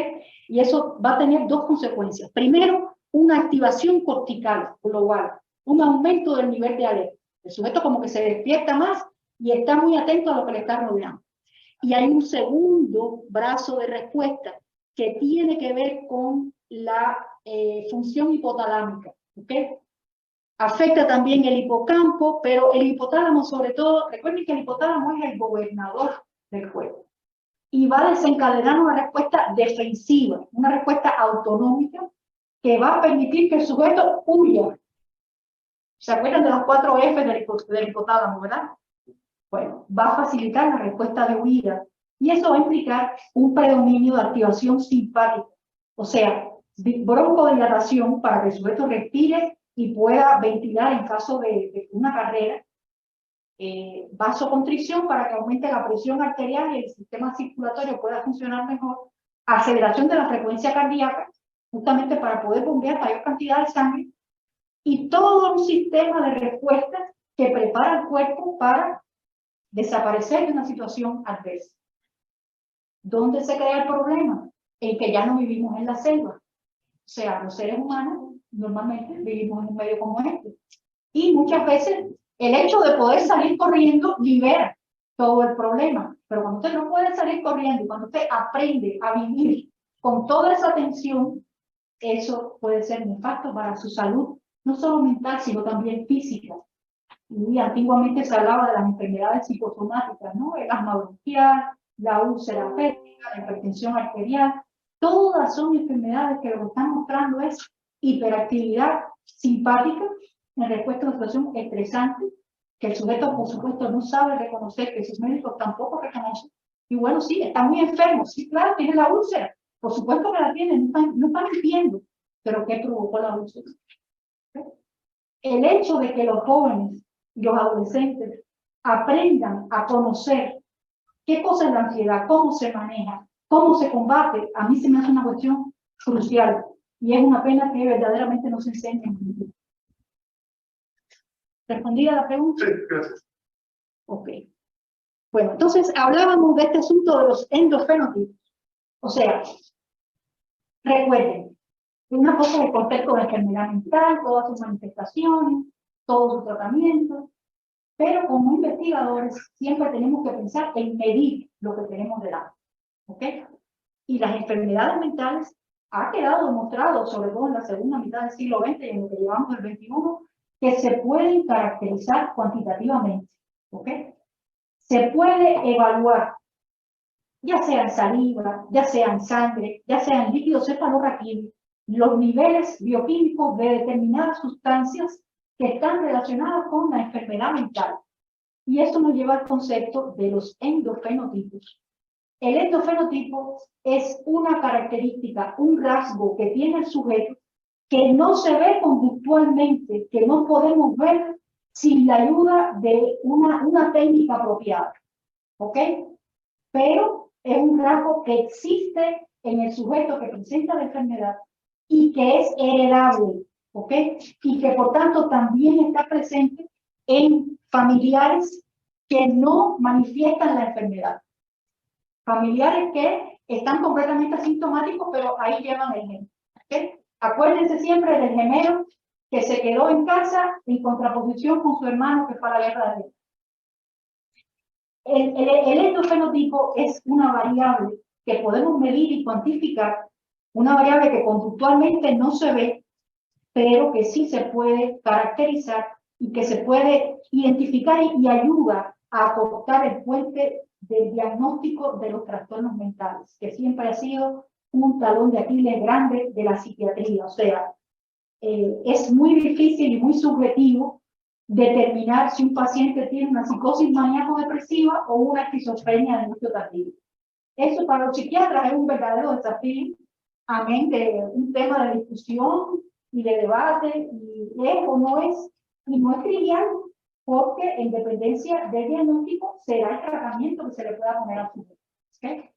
Y eso va a tener dos consecuencias. Primero, una activación cortical global, un aumento del nivel de alerta. El sujeto como que se despierta más y está muy atento a lo que le está rodeando. Y hay un segundo brazo de respuesta que tiene que ver con la función hipotalámica, ¿ok? Afecta también el hipocampo, pero el hipotálamo sobre todo, recuerden que el hipotálamo es el gobernador del cuerpo y va a desencadenar una respuesta defensiva, una respuesta autonómica que va a permitir que el sujeto huya. ¿Se acuerdan de los 4 F del hipotálamo, verdad? Bueno, va a facilitar la respuesta de huida y eso va a implicar un predominio de activación simpática, o sea, broncodilatación para que el sujeto respire y pueda ventilar en caso de una carrera, vasoconstricción para que aumente la presión arterial y el sistema circulatorio pueda funcionar mejor, aceleración de la frecuencia cardíaca, justamente para poder bombear mayor cantidad de sangre, y todo un sistema de respuestas que prepara al cuerpo para desaparecer de una situación adversa. ¿Dónde se crea el problema? En que ya no vivimos en la selva. O sea, los seres humanos normalmente vivimos en un medio como este. Y muchas veces el hecho de poder salir corriendo libera todo el problema. Pero cuando usted no puede salir corriendo, cuando usted aprende a vivir con toda esa tensión, eso puede ser nefasto para su salud, no solo mental, sino también física. Y antiguamente se hablaba de las enfermedades psicosomáticas, ¿no? El asma bronquial, la úlcera péptica, la hipertensión arterial. Todas son enfermedades que lo que están mostrando es hiperactividad simpática en respuesta a una situación estresante, que el sujeto, por supuesto, no sabe reconocer, que sus médicos tampoco reconocen. Y bueno, sí, está muy enfermo. Sí, claro, tiene la úlcera. Por supuesto que la tiene, no están mintiendo. Pero ¿qué provocó la úlcera? El hecho de que los jóvenes y los adolescentes aprendan a conocer qué cosa es la ansiedad, cómo se maneja, cómo se combate, a mí se me hace una cuestión crucial. Y es una pena que verdaderamente no se enseñe. ¿Respondida la pregunta? Sí, gracias. Ok. Bueno, entonces hablábamos de este asunto de los endofenotipos. O sea, recuerden, una cosa es el concepto de enfermedad mental, todas sus manifestaciones, todos sus tratamientos, pero como investigadores siempre tenemos que pensar en medir lo que tenemos delante. ¿Ok? Y las enfermedades mentales ha quedado demostrado, sobre todo en la segunda mitad del siglo XX y en lo que llevamos del XXI, que se pueden caracterizar cuantitativamente. ¿Ok? Se puede evaluar, ya sea en saliva, ya sea en sangre, ya sea en líquido cefalorraquídeo, los niveles bioquímicos de determinadas sustancias que están relacionadas con la enfermedad mental. Y esto nos lleva al concepto de los endofenotipos. El endofenotipo es una característica, un rasgo que tiene el sujeto que no se ve conductualmente, que no podemos ver sin la ayuda de una técnica apropiada. ¿Ok? Pero es un rasgo que existe en el sujeto que presenta la enfermedad y que es heredable. ¿Ok? Y que por tanto también está presente en familiares que no manifiestan la enfermedad. Familiares que están completamente asintomáticos, pero ahí llevan el gen. ¿Okay? Acuérdense siempre del gemelo que se quedó en casa en contraposición con su hermano que fue a la guerra de Vietnam. El endofenotipo es una variable que podemos medir y cuantificar, una variable que conductualmente no se ve, pero que sí se puede caracterizar y que se puede identificar y ayuda a acortar el puente del diagnóstico de los trastornos mentales, que siempre ha sido un talón de Aquiles grande de la psiquiatría. O sea, es muy difícil y muy subjetivo determinar si un paciente tiene una psicosis maníaco-depresiva o una esquizofrenia de inicio tardío. Eso para los psiquiatras es un verdadero desafío, amén de un tema de discusión y de debate, y es o no es, y no es trivial, porque en dependencia del diagnóstico será el tratamiento que se le pueda poner a su vida. ¿Okay?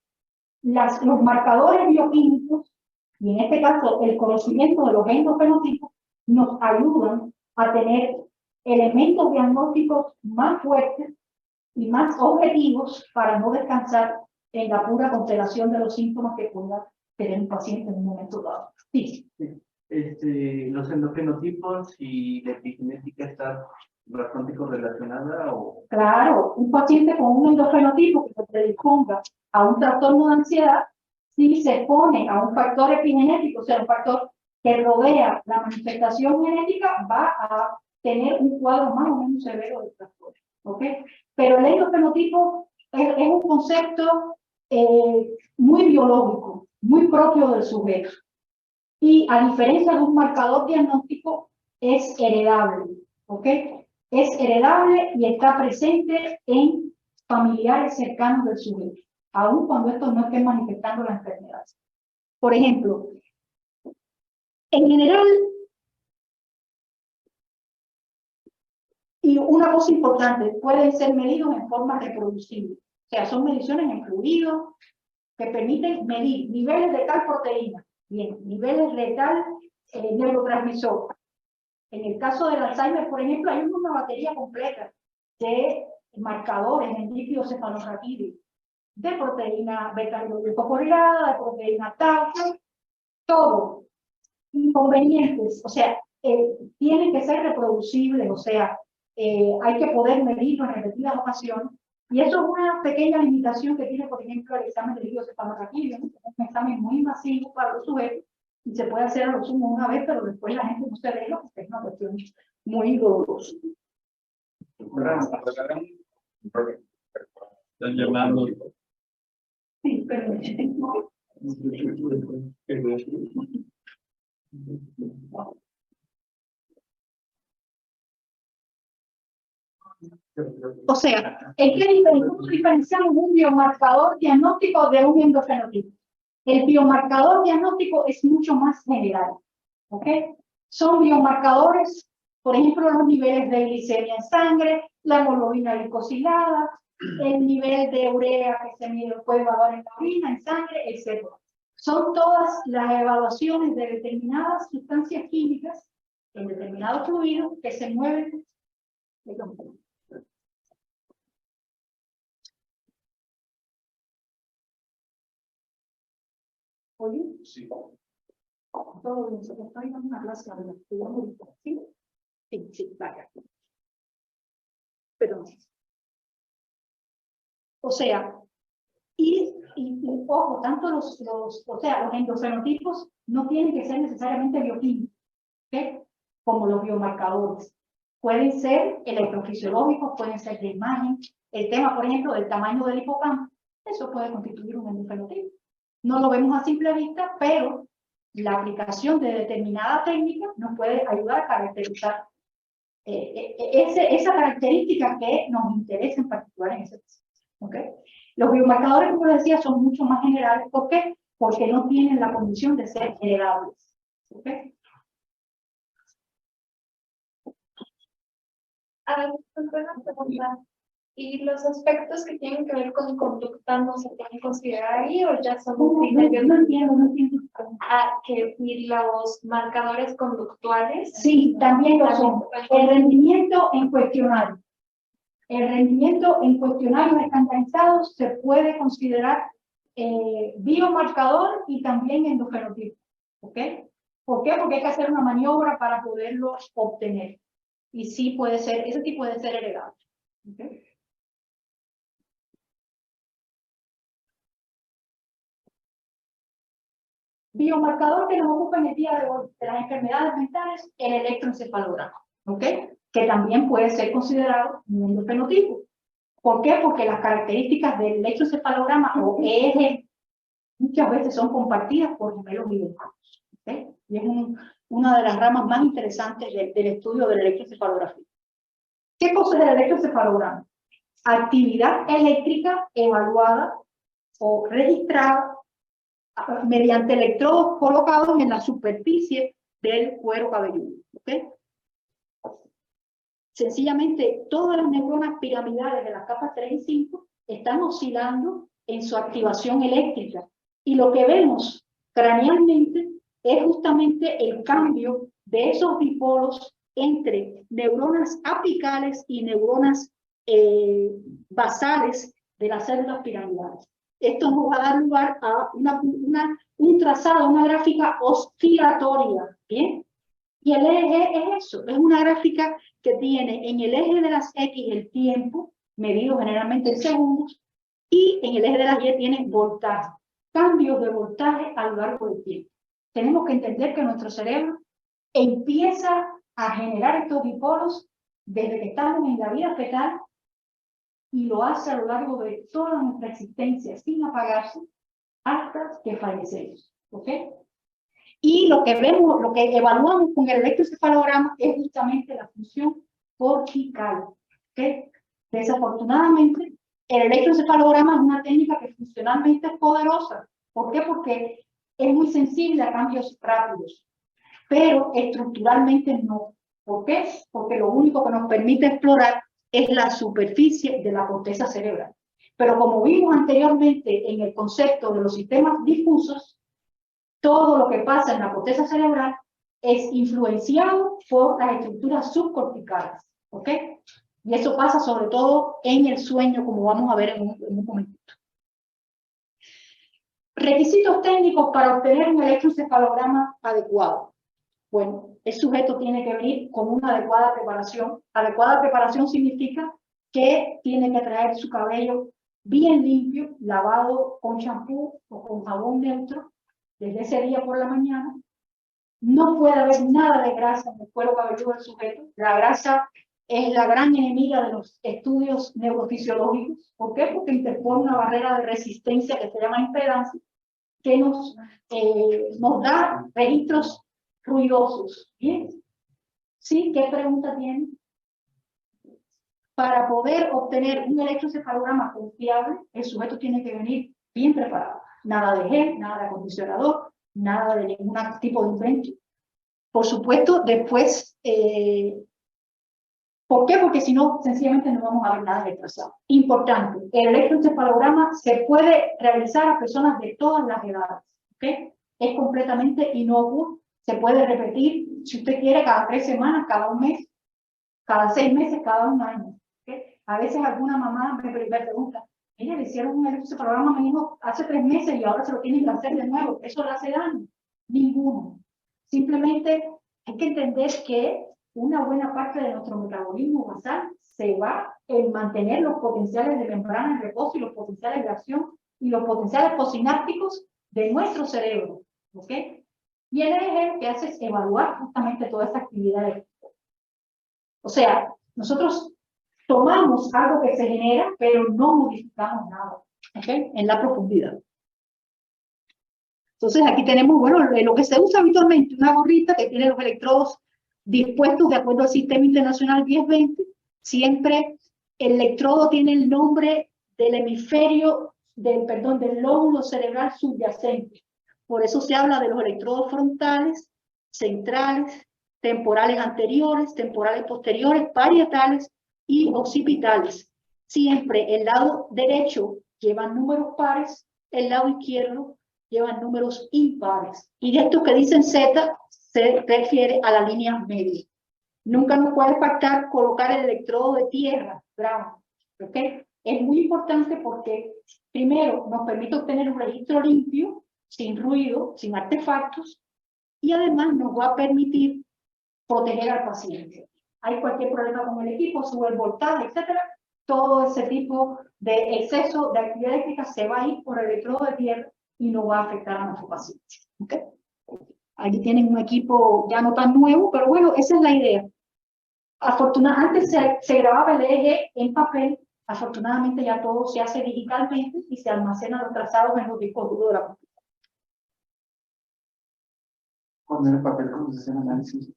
Los marcadores bioquímicos, y en este caso el conocimiento de los endofenotipos, nos ayudan a tener elementos diagnósticos más fuertes y más objetivos para no descansar en la pura constelación de los síntomas que pueda tener un paciente en un momento dado. Sí. Los endofenotipos y la epigenética están bastante correlacionada o... Claro, un paciente con un endofenotipo que se predisponga a un trastorno de ansiedad, si se pone a un factor epigenético, o sea, un factor que rodea la manifestación genética, va a tener un cuadro más o menos severo del trastorno. ¿Ok? Pero el endofenotipo es un concepto muy biológico, muy propio del sujeto. Y a diferencia de un marcador diagnóstico, es heredable. ¿Ok? Es heredable y está presente en familiares cercanos del sujeto, aun cuando estos no estén manifestando la enfermedad. Por ejemplo, en general, y una cosa importante, pueden ser medidos en forma reproducible. O sea, son mediciones en fluido que permiten medir niveles de tal proteína, bien, niveles de tal neurotransmisor. En el caso del Alzheimer, por ejemplo, hay una batería completa de marcadores en líquido cefalorraquídeo, de proteína beta-hidroxiapurada, de proteína tau, todo, inconvenientes, o sea, tienen que ser reproducibles, o sea, hay que poder medirlo en repetidas ocasiones, y eso es una pequeña limitación que tiene, por ejemplo, el examen de líquido cefalorraquídeo, ¿no? Es un examen muy invasivo para los sujetos, y se puede hacer a lo sumo una vez, pero después la gente no se deja, porque es una cuestión muy dolorosa. Están llamando. Sí, pero... O sea, ¿en qué diferenciamos un biomarcador diagnóstico de un endofenotipo? El biomarcador diagnóstico es mucho más general. ¿Ok? Son biomarcadores, por ejemplo, los niveles de glicemia en sangre, la hemoglobina glicosilada, el nivel de urea que se mide, puede evaluar en la orina, en sangre, etc. Son todas las evaluaciones de determinadas sustancias químicas en determinados fluidos que se mueven. ¿Oye? Sí. Todo bien, estoy en una clase de ¿sí? Sí, sí, vaya. Pero, o sea, y ojo, tanto los endofenotipos no tienen que ser necesariamente bioquímicos, ¿ok? Como los biomarcadores. Pueden ser electrofisiológicos, pueden ser de imagen. El tema, por ejemplo, del tamaño del hipocampo, eso puede constituir un endofenotipo. No lo vemos a simple vista, pero la aplicación de determinada técnica nos puede ayudar a caracterizar esa característica que nos interesa en particular en ese caso. ¿Okay? Los biomarcadores, como decía, son mucho más generales. ¿Por qué? Porque no tienen la condición de ser heredables. ¿Okay? Buena pregunta. ¿Y los aspectos que tienen que ver con conducta no se pueden considerar ahí o ya son un criterio? No entiendo. Que y los marcadores conductuales. Sí, también lo son. El rendimiento en cuestionario. El rendimiento en cuestionarios estandarizados se puede considerar biomarcador y también endofenotipo. ¿Ok? ¿Por qué? Porque hay que hacer una maniobra para poderlo obtener. Y sí puede ser, ese tipo puede ser heredado. ¿Ok? Biomarcador que nos ocupa en el día de hoy de las enfermedades mentales, el electroencefalograma, ¿ok? Que también puede ser considerado un endofenotipo. ¿Por qué? Porque las características del electroencefalograma o EEG muchas veces son compartidas por gemelos idénticos, ¿ok? Y es una de las ramas más interesantes del estudio de la electroencefalografía. ¿Qué cosa es el electroencefalograma? Actividad eléctrica evaluada o registrada mediante electrodos colocados en la superficie del cuero cabelludo. ¿Okay? Sencillamente, todas las neuronas piramidales de las capas 3 y 5 están oscilando en su activación eléctrica. Y lo que vemos cranealmente es justamente el cambio de esos dipolos entre neuronas apicales y neuronas basales de las células piramidales. Esto nos va a dar lugar a un trazado, una gráfica oscilatoria, ¿bien? Y el eje es eso, es una gráfica que tiene en el eje de las X el tiempo, medido generalmente en segundos, y en el eje de las Y tiene voltaje, cambios de voltaje a lo largo del tiempo. Tenemos que entender que nuestro cerebro empieza a generar estos dipolos desde que estamos en la vida fetal y lo hace a lo largo de toda nuestra existencia sin apagarse hasta que fallecemos. ¿Ok? Y lo que vemos, lo que evaluamos con el electroencefalograma es justamente la función cortical. ¿Ok? Desafortunadamente, el electroencefalograma es una técnica que funcionalmente es poderosa. ¿Por qué? Porque es muy sensible a cambios rápidos, pero estructuralmente no. ¿Por qué? Porque lo único que nos permite explorar es la superficie de la corteza cerebral. Pero como vimos anteriormente en el concepto de los sistemas difusos, todo lo que pasa en la corteza cerebral es influenciado por las estructuras subcorticales. ¿Ok? Y eso pasa sobre todo en el sueño, como vamos a ver en un momentito. Requisitos técnicos para obtener un electroencefalograma adecuado. Bueno, el sujeto tiene que venir con una adecuada preparación. Adecuada preparación significa que tiene que traer su cabello bien limpio, lavado con champú o con jabón neutro, desde ese día por la mañana. No puede haber nada de grasa en el cuero cabelludo del sujeto. La grasa es la gran enemiga de los estudios neurofisiológicos. ¿Por qué? Porque interpone una barrera de resistencia que se llama impedancia, que nos da registros ruidosos. ¿Bien? ¿Sí? ¿Qué pregunta tiene? Para poder obtener un electroencefalograma confiable, el sujeto tiene que venir bien preparado. Nada de gel, nada de acondicionador, nada de ningún tipo de invento. Por supuesto, después, ¿por qué? Porque si no, sencillamente no vamos a ver nada retrasado. Importante, el electroencefalograma se puede realizar a personas de todas las edades. ¿Ok? Es completamente inocuo, se puede repetir, si usted quiere, cada 3 semanas, cada un mes, cada 6 meses, cada un año. ¿Okay? A veces alguna mamá me pregunta, mire, le hicieron un electroencefalograma a mi hijo hace 3 meses y ahora se lo tienen que hacer de nuevo. ¿Eso le hace daño? Ninguno. Simplemente hay que entender que una buena parte de nuestro metabolismo basal se va en mantener los potenciales de membrana en reposo y los potenciales de acción y los potenciales posinápticos de nuestro cerebro. ¿Ok? Y el eje que hace es evaluar justamente toda esa actividad. O sea, nosotros tomamos algo que se genera, pero no modificamos nada. ¿Ok? En la profundidad. Entonces aquí tenemos, bueno, lo que se usa habitualmente, una gorrita que tiene los electrodos dispuestos de acuerdo al Sistema Internacional 1020. Siempre el electrodo tiene el nombre del hemisferio, del lóbulo cerebral subyacente. Por eso se habla de los electrodos frontales, centrales, temporales anteriores, temporales posteriores, parietales y occipitales. Siempre el lado derecho lleva números pares, el lado izquierdo llevan números impares. Y esto que dicen Z se refiere a la línea media. Nunca nos puede faltar colocar el electrodo de tierra, ground, ¿ok? Es muy importante porque, primero, nos permite obtener un registro limpio, sin ruido, sin artefactos, y además nos va a permitir proteger al paciente. Hay cualquier problema con el equipo, sube el voltaje, etcétera, todo ese tipo de exceso de actividad eléctrica se va a ir por el electrodo de tierra y no va a afectar a nuestro paciente. ¿Okay? Aquí tienen un equipo ya no tan nuevo, pero bueno, esa es la idea. Antes se grababa el EEG en papel, afortunadamente ya todo se hace digitalmente y se almacenan los trazados en los discos duros de la computadora. Poner el papel como se hace el análisis.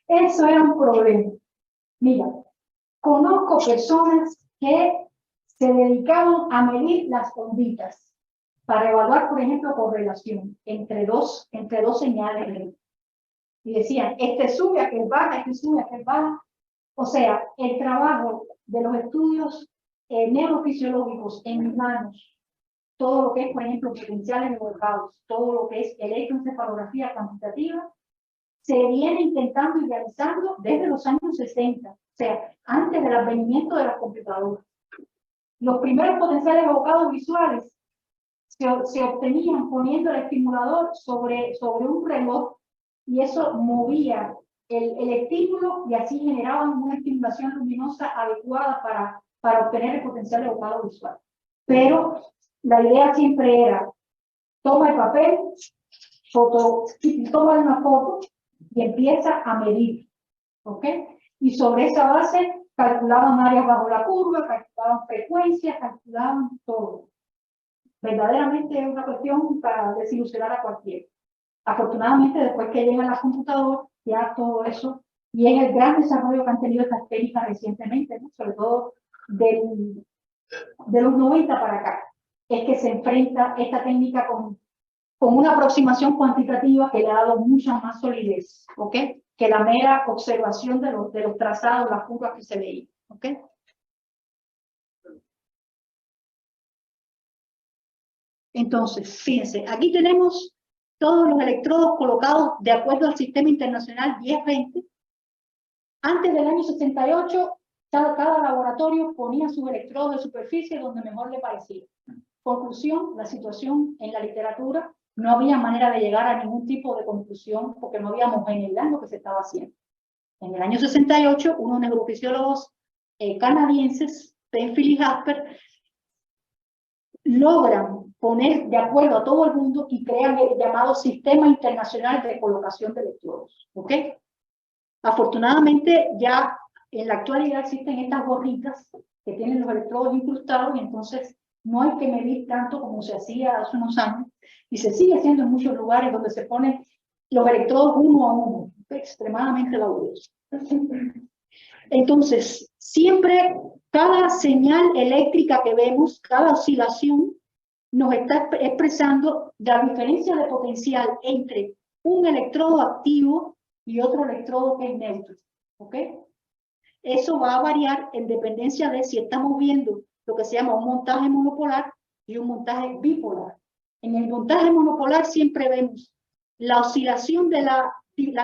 Eso era un problema. Mira, conozco personas que se dedicaban a medir las onditas para evaluar, por ejemplo, correlación entre dos señales. Y decían, este sube, aquel baja, este sube, aquel baja. O sea, el trabajo de los estudios neurofisiológicos en humanos, todo lo que es, por ejemplo, potenciales evocados, todo lo que es electroencefalografía cuantitativa, se viene intentando y realizando desde los años 60, o sea, antes del advenimiento de las computadoras. Los primeros potenciales evocados visuales se obtenían poniendo el estimulador sobre un reloj y eso movía el estímulo y así generaban una estimulación luminosa adecuada para obtener el potencial evocado visual. Pero la idea siempre era, toma el papel, toma una foto y empieza a medir, ¿ok? Y sobre esa base calculaban áreas bajo la curva, calculaban frecuencias, calculaban todo. Verdaderamente es una cuestión para desilusionar a cualquiera. Afortunadamente, después que llegan las computadoras, ya todo eso, y es el gran desarrollo que han tenido estas técnicas recientemente, ¿no? Sobre todo de los 90 para acá, es que se enfrenta esta técnica con una aproximación cuantitativa que le ha dado mucha más solidez, ¿ok? Que la mera observación de los trazados, las curvas que se veían, ¿ok? Entonces, fíjense, aquí tenemos todos los electrodos colocados de acuerdo al Sistema Internacional 1020. Antes del año 68, cada laboratorio ponía sus electrodos de superficie donde mejor le parecía. Conclusión, la situación en la literatura, no había manera de llegar a ningún tipo de conclusión porque no había homogeneidad en lo que se estaba haciendo. En el año 68, unos neurofisiólogos canadienses, Penfield y Jasper, logran poner de acuerdo a todo el mundo y crean el llamado Sistema Internacional de Colocación de Electrodos. ¿Ok? Afortunadamente, ya en la actualidad existen estas gorritas que tienen los electrodos incrustados y entonces no hay que medir tanto como se hacía hace unos años y se sigue haciendo en muchos lugares donde se ponen los electrodos uno a uno, extremadamente laborioso. Entonces, siempre cada señal eléctrica que vemos, cada oscilación, nos está expresando la diferencia de potencial entre un electrodo activo y otro electrodo que es neutro. ¿Ok? Eso va a variar en dependencia de si estamos viendo lo que se llama un montaje monopolar y un montaje bipolar. En el montaje monopolar siempre vemos la oscilación de la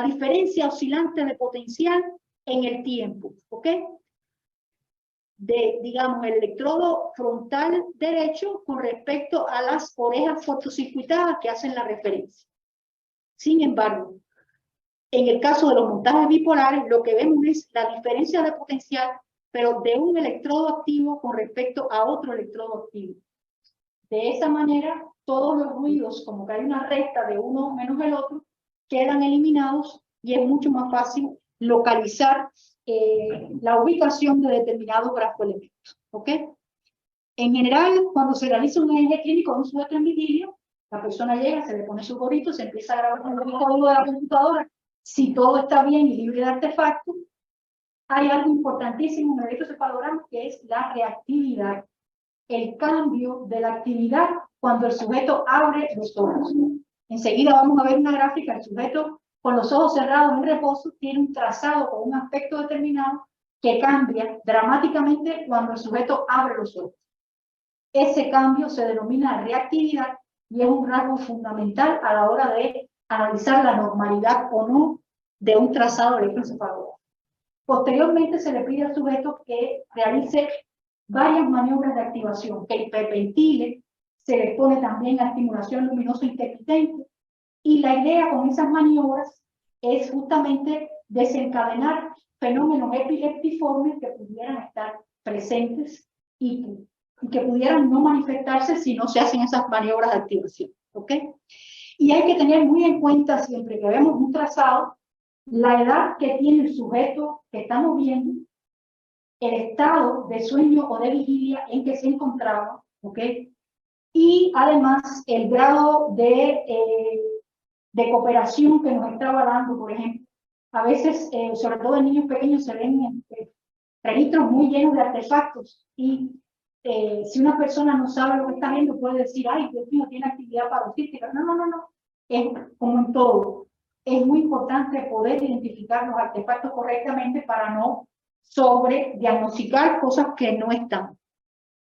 diferencia oscilante de potencial en el tiempo, ¿ok? Digamos, el electrodo frontal derecho con respecto a las orejas cortocircuitadas que hacen la referencia. Sin embargo, en el caso de los montajes bipolares, lo que vemos es la diferencia de potencial, pero de un electrodo activo con respecto a otro electrodo activo. De esa manera, todos los ruidos, como que hay una recta de uno menos el otro, quedan eliminados y es mucho más fácil localizar la ubicación de determinados grafoelementos. ¿Ok? En general, cuando se realiza un EEG clínico de un sujeto en vigilio, la persona llega, se le pone su gorrito, se empieza a grabar con el código de la computadora. Si todo está bien y libre de artefactos, hay algo importantísimo en el electroencefalograma que es la reactividad, el cambio de la actividad cuando el sujeto abre los ojos. Enseguida vamos a ver una gráfica, el sujeto con los ojos cerrados en reposo tiene un trazado con un aspecto determinado que cambia dramáticamente cuando el sujeto abre los ojos. Ese cambio se denomina reactividad y es un rasgo fundamental a la hora de analizar la normalidad o no de un trazado electroencefalográfico. Posteriormente se le pide al sujeto que realice varias maniobras de activación, que hiperventile, se le pone también a estimulación luminosa intermitente, y la idea con esas maniobras es justamente desencadenar fenómenos epileptiformes que pudieran estar presentes y que pudieran no manifestarse si no se hacen esas maniobras de activación, ¿ok? Y hay que tener muy en cuenta siempre que vemos un trazado, la edad que tiene el sujeto que estamos viendo, el estado de sueño o de vigilia en que se encontraba, ¿ok? Y además el grado de cooperación que nos estaba dando, por ejemplo. A veces, sobre todo en niños pequeños, se ven registros muy llenos de artefactos y si una persona no sabe lo que está viendo, puede decir, ay, Dios mío, tiene actividad paroxística. No, no, no, no. Es como en todo. Es muy importante poder identificar los artefactos correctamente para no sobrediagnosticar cosas que no están.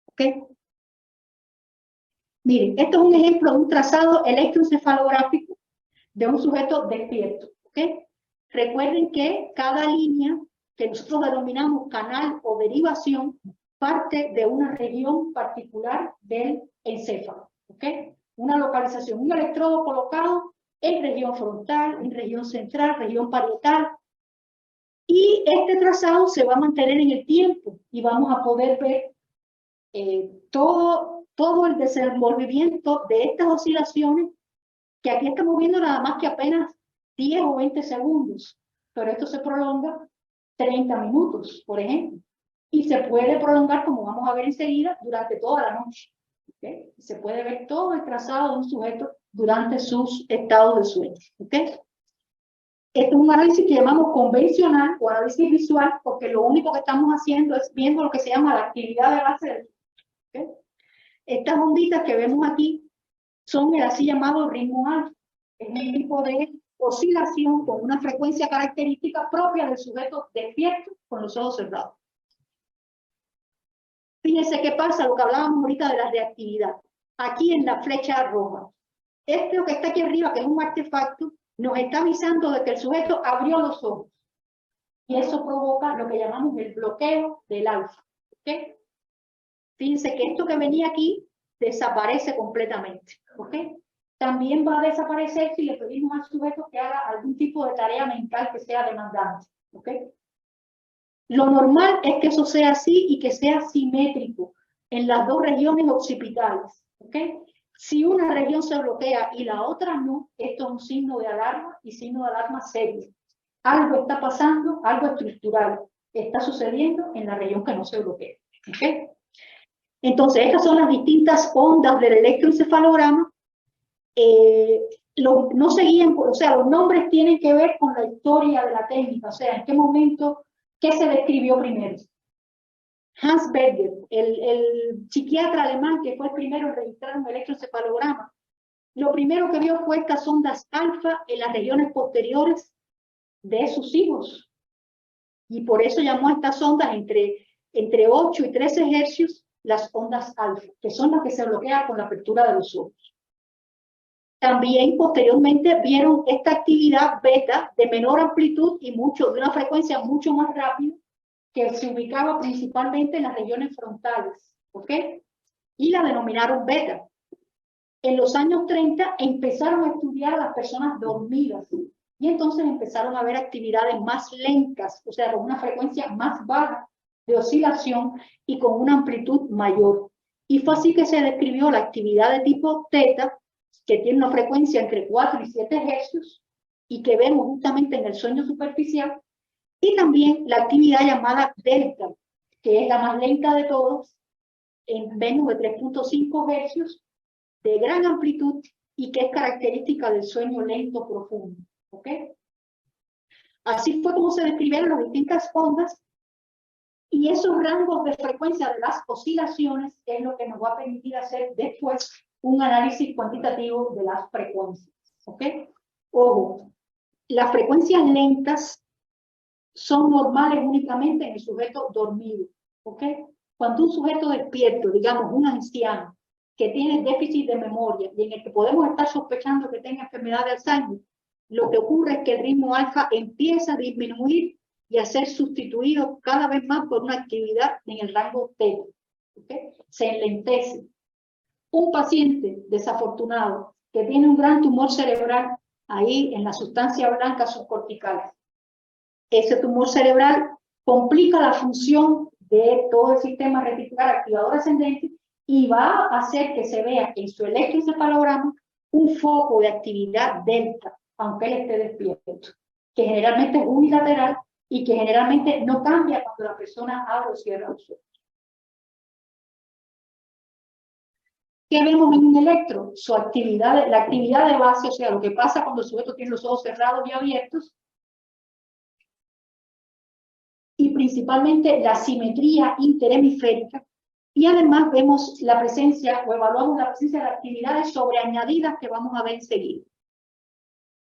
¿Ok? Miren, esto es un ejemplo de un trazado electroencefalográfico de un sujeto despierto. ¿Ok? Recuerden que cada línea que nosotros denominamos canal o derivación parte de una región particular del encéfalo. ¿Ok? Una localización, un electrodo colocado en región frontal, en región central, región parietal. Y este trazado se va a mantener en el tiempo y vamos a poder ver todo el desenvolvimiento de estas oscilaciones, que aquí estamos viendo nada más que apenas 10 o 20 segundos, pero esto se prolonga 30 minutos, por ejemplo, y se puede prolongar, como vamos a ver enseguida, durante toda la noche. ¿Okay? Se puede ver todo el trazado de un sujeto durante sus estados de sueño. ¿Okay? Esto es un análisis que llamamos convencional o análisis visual, porque lo único que estamos haciendo es viendo lo que se llama la actividad de base del sujeto. ¿Okay? Estas onditas que vemos aquí son el así llamado ritmo alfa. Es un tipo de oscilación con una frecuencia característica propia del sujeto despierto con los ojos cerrados. Fíjense qué pasa, lo que hablábamos ahorita de la reactividad. Aquí en la flecha roja. Lo que está aquí arriba, que es un artefacto, nos está avisando de que el sujeto abrió los ojos. Y eso provoca lo que llamamos el bloqueo del alfa. ¿Okay? Fíjense que esto que venía aquí desaparece completamente. ¿Okay? También va a desaparecer si le pedimos al sujeto que haga algún tipo de tarea mental que sea demandante. ¿Okay? Lo normal es que eso sea así y que sea simétrico en las dos regiones occipitales. ¿Okay? Si una región se bloquea y la otra no, esto es un signo de alarma y signo de alarma serio. Algo está pasando, algo estructural está sucediendo en la región que no se bloquea. ¿Okay? Entonces, estas son las distintas ondas del electroencefalograma. No seguían, o sea, los nombres tienen que ver con la historia de la técnica, o sea, en qué momento, qué se describió primero. Hans Berger, el psiquiatra alemán que fue el primero en registrar un electroencefalograma, lo primero que vio fue estas ondas alfa en las regiones posteriores de sus hijos. Y por eso llamó a estas ondas entre 8 y 13 hercios las ondas alfa, que son las que se bloquean con la apertura de los ojos. También posteriormente vieron esta actividad beta de menor amplitud y de una frecuencia mucho más rápida, que se ubicaba principalmente en las regiones frontales, ¿ok? Y la denominaron beta. En los años 30 empezaron a estudiar a las personas dormidas y entonces empezaron a ver actividades más lentas, o sea, con una frecuencia más baja de oscilación y con una amplitud mayor. Y fue así que se describió la actividad de tipo teta, que tiene una frecuencia entre 4 y 7 hercios y que vemos justamente en el sueño superficial, y también la actividad llamada delta, que es la más lenta de todos, en menos de 3.5 hercios, de gran amplitud y que es característica del sueño lento profundo. ¿Ok? Así fue como se describieron las distintas ondas, y esos rangos de frecuencia de las oscilaciones es lo que nos va a permitir hacer después un análisis cuantitativo de las frecuencias. ¿Ok? Ojo, las frecuencias lentas son normales únicamente en el sujeto dormido. ¿Ok? Cuando un sujeto despierto, digamos un anciano, que tiene déficit de memoria y en el que podemos estar sospechando que tenga enfermedad de Alzheimer, lo que ocurre es que el ritmo alfa empieza a disminuir y a ser sustituido cada vez más por una actividad en el rango teta. ¿Okay? Se enlentece. Un paciente desafortunado que tiene un gran tumor cerebral ahí en la sustancia blanca subcortical, ese tumor cerebral complica la función de todo el sistema reticular activador ascendente y va a hacer que se vea en su electroencefalograma un foco de actividad delta, aunque él esté despierto, que generalmente es unilateral y que generalmente no cambia cuando la persona abre o cierra los ojos. ¿Qué vemos en un electro? Su actividad, la actividad de base, o sea, lo que pasa cuando el sujeto tiene los ojos cerrados y abiertos, y principalmente la simetría interhemisférica, y además vemos la presencia, o evaluamos la presencia de actividades sobreañadidas que vamos a ver enseguida.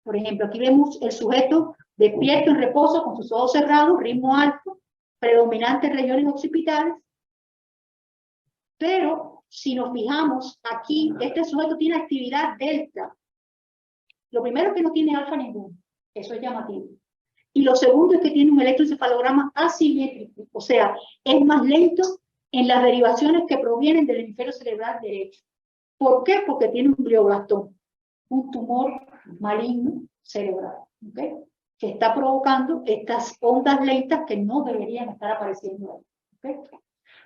Por ejemplo, aquí vemos el sujeto despierto en reposo con sus ojos cerrados, ritmo alto, predominantes regiones occipitales, pero si nos fijamos aquí, este sujeto tiene actividad delta. Lo primero es que no tiene alfa ninguno, eso es llamativo. Y lo segundo es que tiene un electroencefalograma asimétrico, o sea, es más lento en las derivaciones que provienen del hemisferio cerebral derecho. ¿Por qué? Porque tiene un glioblastoma, un tumor maligno cerebral, ¿okay? Que está provocando estas ondas lentas que no deberían estar apareciendo ahí. ¿Okay?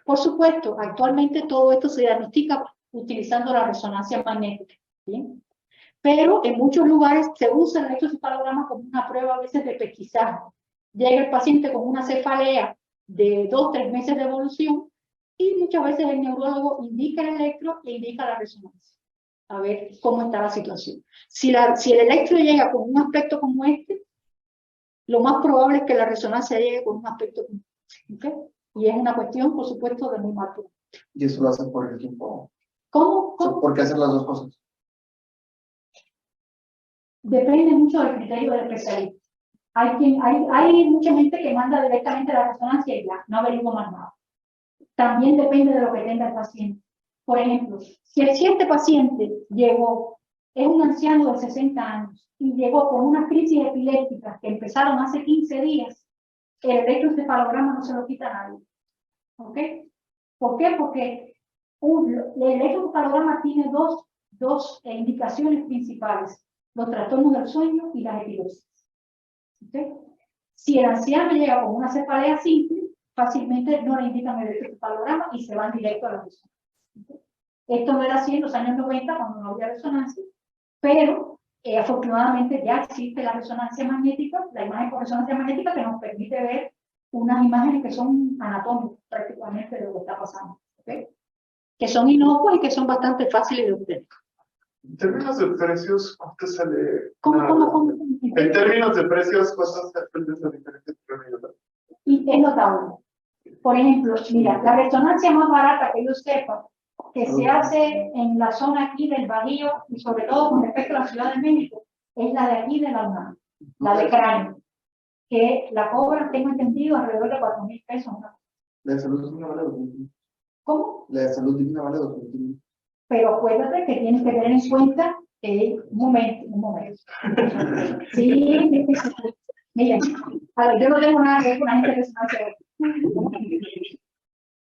Por supuesto, actualmente todo esto se diagnostica utilizando la resonancia magnética, ¿bien? Pero en muchos lugares se usa el electroencefalograma como una prueba a veces de pesquisaje. Llega el paciente con una cefalea de 2 o 3 meses de evolución y muchas veces el neurólogo indica el electro e indica la resonancia. A ver cómo está la situación. Si el electro llega con un aspecto como este, lo más probable es que la resonancia llegue con un aspecto como este. ¿Okay? Y es una cuestión, por supuesto, de muy mal. Y eso lo hacen por el tiempo. ¿Cómo? ¿Cómo? ¿Por qué hacer las dos cosas? Depende mucho del criterio del especialista. Hay mucha gente que manda directamente la resonancia y ya, no averigua más nada. También depende de lo que tenga el paciente. Por ejemplo, si este paciente llegó, es un anciano de 60 años, y llegó con unas crisis epilépticas que empezaron hace 15 días, el electroencefalograma no se lo quita a nadie. ¿Ok? ¿Por qué? Porque el electroencefalograma tiene dos indicaciones principales: los trastornos del sueño y las epilepsias. ¿Okay? Si el anciano llega con una cefalea simple, fácilmente no le indican el electroencefalograma y se van directo a la resonancia. ¿Okay? Esto no era así en los años 90 cuando no había resonancia, pero afortunadamente ya existe la resonancia magnética, la imagen por resonancia magnética, que nos permite ver unas imágenes que son anatómicas prácticamente de lo que está pasando. ¿Okay? Que son inocuas y que son bastante fáciles de obtener. En términos de precios, ¿cuánto sale? ¿Cómo? En términos de precios, ¿cuánto sale esa diferencia entre ellos? Y es notable. Por ejemplo, mira, la resonancia más barata que yo sepa, que se hace en la zona aquí del Bajío, y sobre todo con respecto a la Ciudad de México, es la de aquí de la UNAM, la de cráneo, que la cobran, tengo entendido, alrededor de 4,000 pesos. ¿No? La de salud digna vale 2,000. ¿Cómo? La de salud digna vale 2,000. Pero acuérdate que tienes que tener en cuenta que, un momento. Sí, miren, a ver, yo no tengo nada que ver con la gente de resonancia.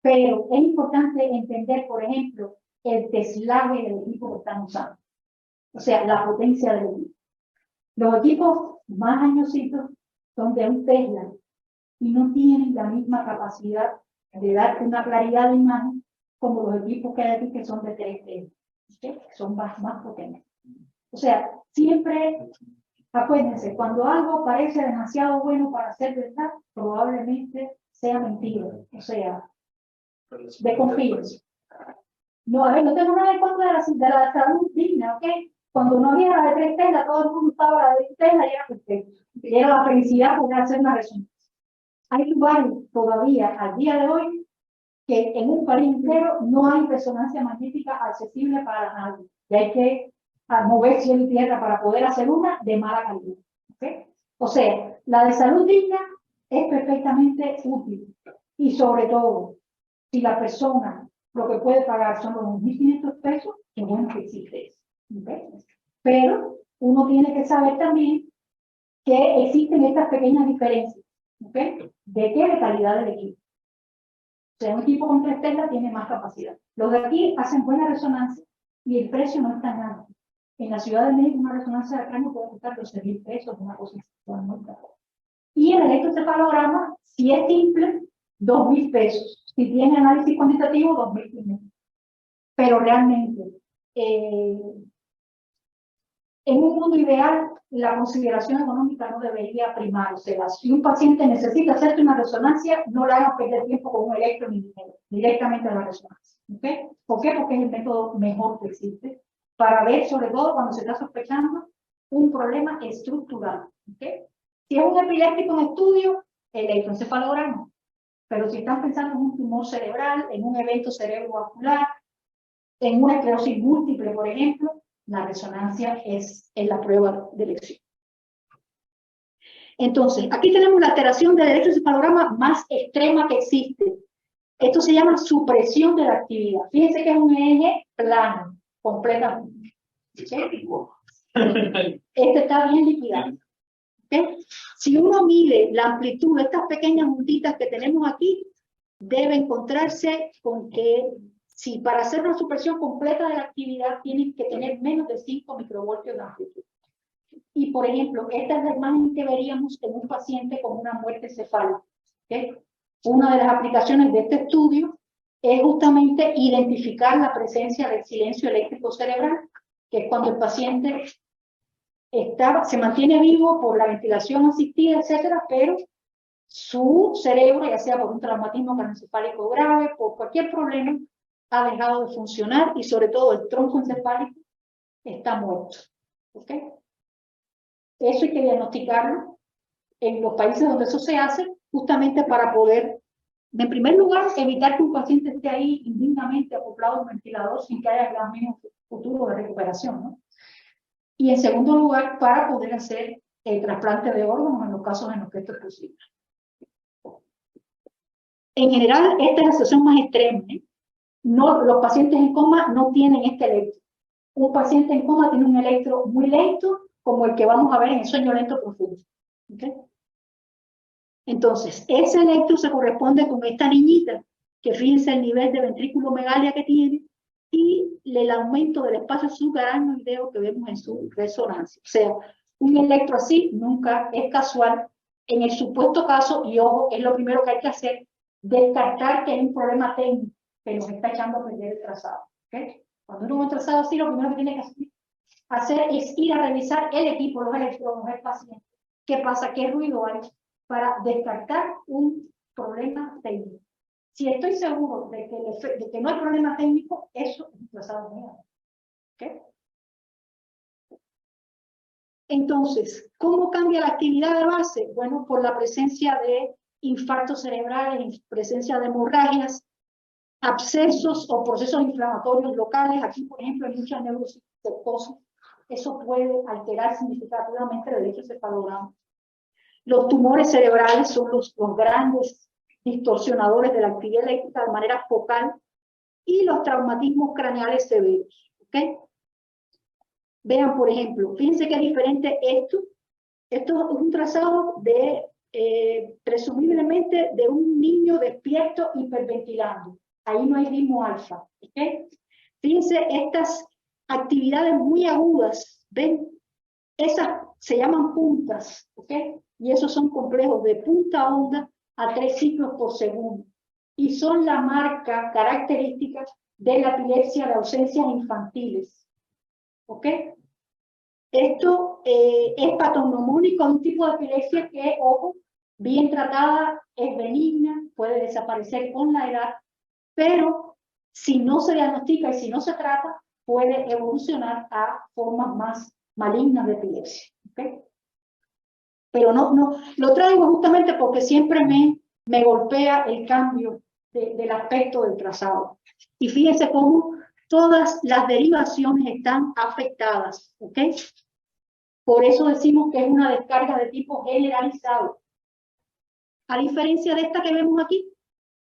Pero es importante entender, por ejemplo, el deslague del equipo que están usando. O sea, la potencia del equipo. Los equipos más añositos son de un Tesla y no tienen la misma capacidad de dar una claridad de imagen como los equipos que hay aquí, que son de 3 Tesla. ¿Okay? Son más potentes. O sea, siempre, acuérdense, cuando algo parece demasiado bueno para ser verdad, probablemente sea mentira. O sea, desconfíen. No, a ver, no tengo nada en contra de la salud digna, ¿ok? Cuando no había la de 3 Tesla, todo el mundo estaba la de 3 Tesla y era perfecto. Y era la felicidad poder hacer una resonancia. Hay lugares todavía, al día de hoy, que en un país entero no hay resonancia magnética accesible para nadie. Y hay que mover cielo y tierra para poder hacer una de mala calidad. ¿Okay? O sea, la de salud digna es perfectamente útil. Y sobre todo, si la persona lo que puede pagar son los 2.500 pesos, que bueno que existe eso. ¿Okay? Pero uno tiene que saber también que existen estas pequeñas diferencias. ¿Okay? ¿De qué? De calidad del equipo. O sea, un equipo con 3 Tesla tiene más capacidad. Los de aquí hacen buena resonancia y el precio no es tan alto. En la Ciudad de México una resonancia de cráneo puede costar 12.000 pesos, una cosa muy cara. Y el electroencefalograma, si es simple, 2.000 pesos. Si tiene análisis cuantitativo, 2.500. Pero realmente, en un mundo ideal, la consideración económica no debería primar. O sea, si un paciente necesita hacerte una resonancia, no le hagas perder tiempo con un electro ni dinero, directamente a la resonancia. ¿Okay? ¿Por qué? Porque es el método mejor que existe para ver, sobre todo cuando se está sospechando, un problema estructural. ¿Okay? Si es un epiléptico en estudio, electroencefalograma. Pero si están pensando en un tumor cerebral, en un evento cerebrovascular, en una esclerosis múltiple, por ejemplo, la resonancia es la prueba de elección. Entonces, aquí tenemos la alteración del electroencefalograma más extrema que existe. Esto se llama supresión de la actividad. Fíjense que es un eje plano, completamente. ¿Okay? Este está bien liquidado. ¿Okay? Si uno mide la amplitud de estas pequeñas puntitas que tenemos aquí, debe encontrarse con que si para hacer una supresión completa de la actividad tienen que tener menos de 5 microvoltios de amplitud. Y por ejemplo, esta es la imagen que veríamos en un paciente con una muerte cefálica. ¿Okay? Una de las aplicaciones de este estudio es justamente identificar la presencia del silencio eléctrico cerebral, que es cuando el paciente se mantiene vivo por la ventilación asistida, etcétera, pero su cerebro, ya sea por un traumatismo craneoencefálico grave, por cualquier problema, ha dejado de funcionar y sobre todo el tronco encefálico está muerto. ¿Okay? Eso hay que diagnosticarlo en los países donde eso se hace, justamente para poder, en primer lugar, evitar que un paciente esté ahí indignamente acoplado a un ventilador sin que haya gran menos futuro de recuperación, ¿no? Y en segundo lugar, para poder hacer el trasplante de órganos en los casos en los que esto es posible. En general, esta es la situación más extrema, ¿eh? No, los pacientes en coma no tienen este electro. Un paciente en coma tiene un electro muy lento, como el que vamos a ver en el sueño lento profundo. ¿Okay? Entonces, ese electro se corresponde con esta niñita, que fíjense el nivel de ventriculomegalia que tiene, y el aumento del espacio subaracnoideo que vemos en su resonancia. O sea, un electro así nunca es casual. En el supuesto caso, y ojo, es lo primero que hay que hacer, descartar que hay un problema técnico que nos está echando a perder el trazado. ¿Okay? Cuando uno ve un trazado así, lo primero que tiene que hacer es ir a revisar el equipo, los electrodos, el paciente. ¿Qué pasa? ¿Qué ruido hay? Para descartar un problema técnico. Si estoy seguro de que no hay problema técnico, eso es un trazado mío. ¿Okay? Entonces, ¿cómo cambia la actividad de base? Bueno, por la presencia de infartos cerebrales, presencia de hemorragias, abscesos o procesos inflamatorios locales. Aquí, por ejemplo, hay mucha neuropsicosis. Eso puede alterar significativamente el electroencefalograma. Los tumores cerebrales son los grandes distorsionadores de la actividad eléctrica de manera focal, y los traumatismos craneales severos. ¿Okay? Vean, por ejemplo, fíjense que es diferente esto. Esto es un trazado de, presumiblemente, de un niño despierto hiperventilando. Ahí no hay ritmo alfa. ¿Okay? Fíjense estas actividades muy agudas, ¿ven? Esas se llaman puntas, ¿ok? Y esos son complejos de punta onda a 3 ciclos por segundo. Y son la marca característica de la epilepsia de ausencias infantiles. ¿Ok? Esto es patognomónico de un tipo de epilepsia que, ojo, bien tratada, es benigna, puede desaparecer con la edad, pero si no se diagnostica y si no se trata, puede evolucionar a formas más malignas de epilepsia. ¿Okay? Pero no, lo traigo justamente porque siempre me golpea el cambio del aspecto del trazado. Y fíjense cómo todas las derivaciones están afectadas. ¿Ok? Por eso decimos que es una descarga de tipo generalizado. A diferencia de esta que vemos aquí,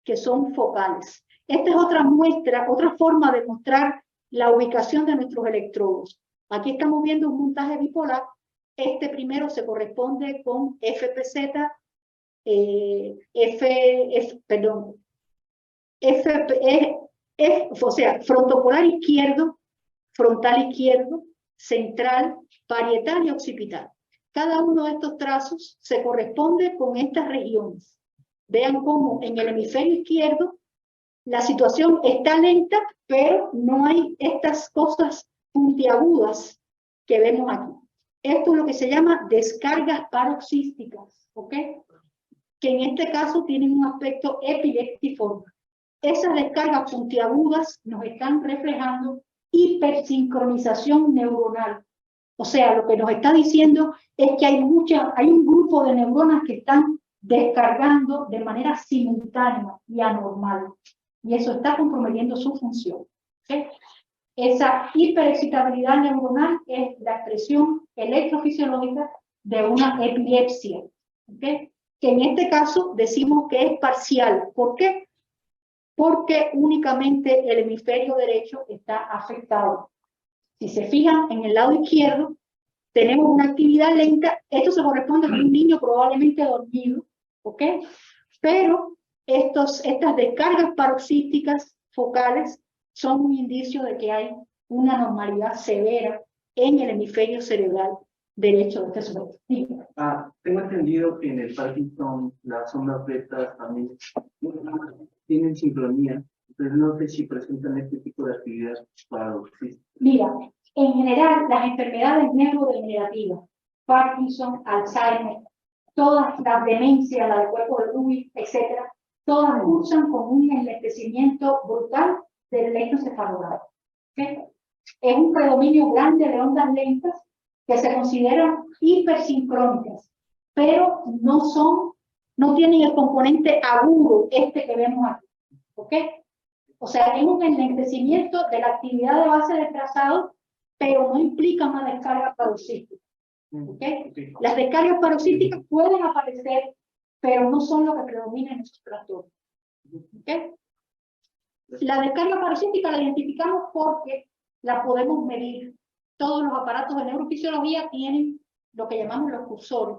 que son focales. Esta es otra muestra, otra forma de mostrar la ubicación de nuestros electrodos. Aquí estamos viendo un montaje bipolar. Este primero se corresponde con FPZ, o sea, frontopolar izquierdo, frontal izquierdo, central, parietal y occipital. Cada uno de estos trazos se corresponde con estas regiones. Vean cómo en el hemisferio izquierdo la situación está lenta, pero no hay estas cosas puntiagudas que vemos aquí. Esto es lo que se llama descargas paroxísticas, ¿ok? Que en este caso tienen un aspecto epiléptico. Esas descargas puntiagudas nos están reflejando hipersincronización neuronal. O sea, lo que nos está diciendo es que hay un grupo de neuronas que están descargando de manera simultánea y anormal. Y eso está comprometiendo su función. ¿Okay? Esa hiperexcitabilidad neuronal es la expresión electrofisiológica de una epilepsia. ¿Okay? Que en este caso decimos que es parcial. ¿Por qué? Porque únicamente el hemisferio derecho está afectado. Si se fijan, en el lado izquierdo tenemos una actividad lenta. Esto se corresponde con un niño probablemente dormido, ¿ok? Pero estas descargas paroxísticas focales son un indicio de que hay una anormalidad severa en el hemisferio cerebral derecho de este sujeto. Sí. Tengo entendido que en el Parkinson las ondas betas también tienen sincronía, entonces no sé si presentan este tipo de actividad paroxística. Mira, en general, las enfermedades neurodegenerativas, Parkinson, Alzheimer, todas las demencias, la del cuerpo de Lewy, etcétera, todas cursan con un enlentecimiento brutal del electroencefalograma. ¿Okay? Es un predominio grande de ondas lentas que se consideran hipersincrónicas, pero no tienen el componente agudo este que vemos aquí. ¿Ok? O sea, es un enlentecimiento de la actividad de base de trazado, pero no implica una descarga paroxística. ¿Okay? Las descargas paroxísticas pueden aparecer, pero no son lo que predomina en estos trastornos. ¿Okay? La descarga paroxística la identificamos porque la podemos medir. Todos los aparatos de neurofisiología tienen lo que llamamos los cursores,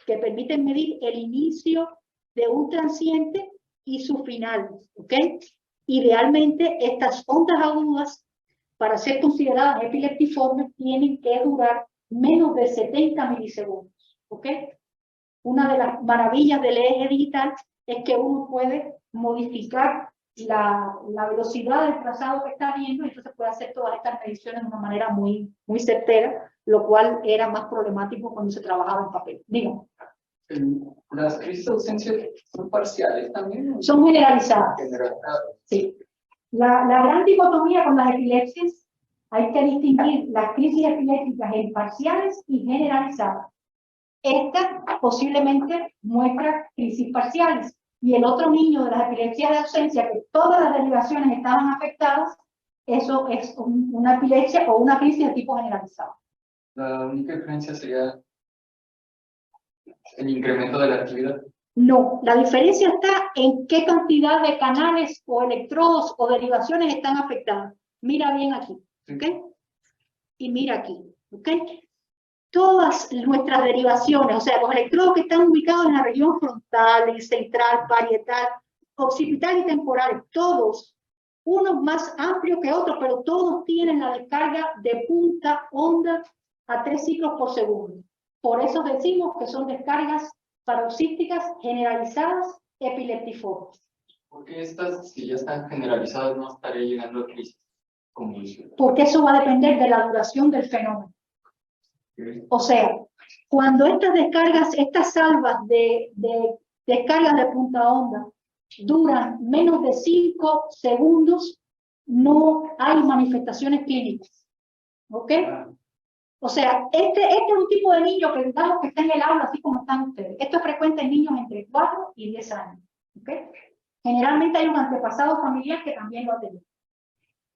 que permiten medir el inicio de un transiente y su final. ¿Okay? Idealmente, estas ondas agudas, para ser consideradas epileptiformes, tienen que durar menos de 70 milisegundos. ¿Ok? Una de las maravillas del EEG digital es que uno puede modificar la velocidad del trazado que está viendo, y entonces puede hacer todas estas mediciones de una manera muy certera, lo cual era más problemático cuando se trabajaba en papel. Digo. ¿Las crisis de ausencia son parciales también? Son generalizadas. Generalizadas. Sí. La gran dicotomía con las epilepsias, hay que distinguir las crisis epilépticas en parciales y generalizadas. Esta posiblemente muestra crisis parciales, y el otro niño de las epilepsias de ausencia, que todas las derivaciones estaban afectadas, eso es una epilepsia o una crisis de tipo generalizado. La única diferencia sería el incremento de la actividad. No, la diferencia está en qué cantidad de canales o electrodos o derivaciones están afectadas. Mira bien aquí, ¿ok? Y mira aquí, ¿ok? Todas nuestras derivaciones, o sea, los electrodos que están ubicados en la región frontal, central, parietal, occipital y temporal, todos, unos más amplios que otros, pero todos tienen la descarga de punta onda a 3 ciclos por segundo. Por eso decimos que son descargas paroxísticas generalizadas epileptiformes. Porque estas, si ya están generalizadas, no estaría llegando a crisis convulsivas. Porque eso va a depender de la duración del fenómeno. O sea, cuando estas descargas, estas salvas de descargas de punta onda duran menos de 5 segundos, no hay manifestaciones clínicas. ¿Ok? O sea, este es un tipo de niño que digamos que está en el aula así como están ustedes. Esto es frecuente en niños entre 4 y 10 años. ¿Ok? Generalmente hay un antepasado familiar que también lo ha tenido.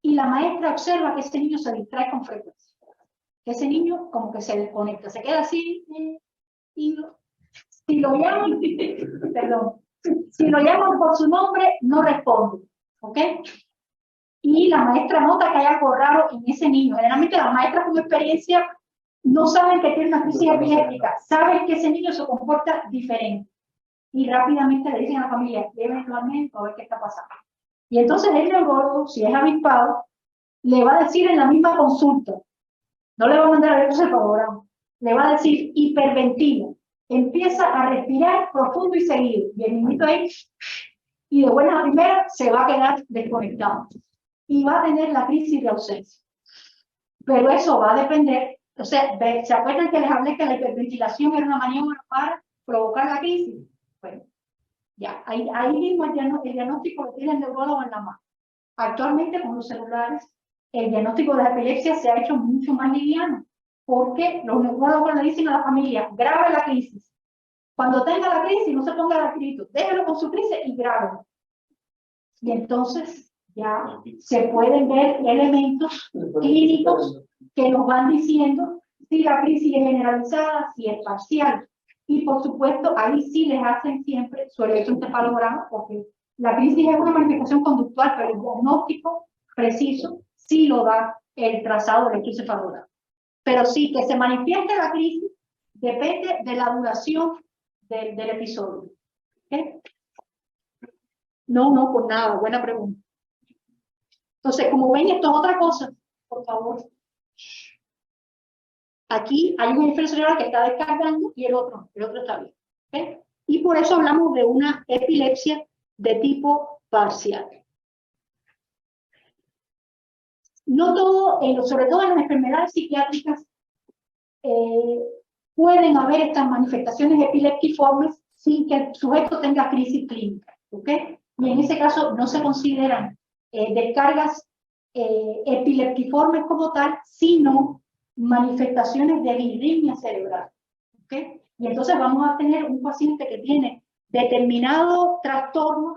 Y la maestra observa que ese niño se distrae con frecuencia. Ese niño como que se desconecta, se queda así, y si lo llaman, perdón, si lo llaman por su nombre, no responde. ¿ok? Y la maestra nota que hay algo raro en ese niño. Generalmente las maestras con experiencia no saben que tiene una crisis epiléptica, saben que ese niño se comporta diferente. Y rápidamente le dicen a la familia, llévenlo al médico a ver qué está pasando. Y entonces el neurólogo, si es avispado, le va a decir en la misma consulta, no le va a mandar a ver el favorable, le va a decir hiperventila, empieza a respirar profundo y seguido, y el niñito ahí, y de buena primera se va a quedar desconectado, y va a tener la crisis de ausencia. Pero eso va a depender, o sea, ¿se acuerdan que les hablé que la hiperventilación era una maniobra para provocar la crisis? Bueno, ya, ahí mismo el diagnóstico lo tiene el neurólogo en la mano. Actualmente con los celulares, el diagnóstico de la epilepsia se ha hecho mucho más liviano, porque los neurólogos le dicen a la familia, grabe la crisis. Cuando tenga la crisis, no se ponga la grito, déjelo con su crisis y grábelo. Y entonces ya se pueden ver elementos clínicos que nos van diciendo si la crisis es generalizada, si es parcial. Y por supuesto, ahí sí les hacen siempre su electroencefalograma, porque la crisis es una manifestación conductual, pero el diagnóstico preciso sí lo da el trazado del electroencefalograma. Pero sí, que se manifieste la crisis depende de la duración del episodio. ¿Okay? No, por nada, buena pregunta. Entonces, como ven, esto es otra cosa, por favor. Aquí hay un hemisferio cerebral que está descargando y el otro está bien. ¿Okay? Y por eso hablamos de una epilepsia de tipo parcial. No todo, sobre todo en las enfermedades psiquiátricas, pueden haber estas manifestaciones epiléptiformes sin que el sujeto tenga crisis clínica. ¿Okay? Y en ese caso no se consideran descargas epileptiformes como tal, sino manifestaciones de arritmia cerebral. ¿Okay? Y entonces vamos a tener un paciente que tiene determinado trastorno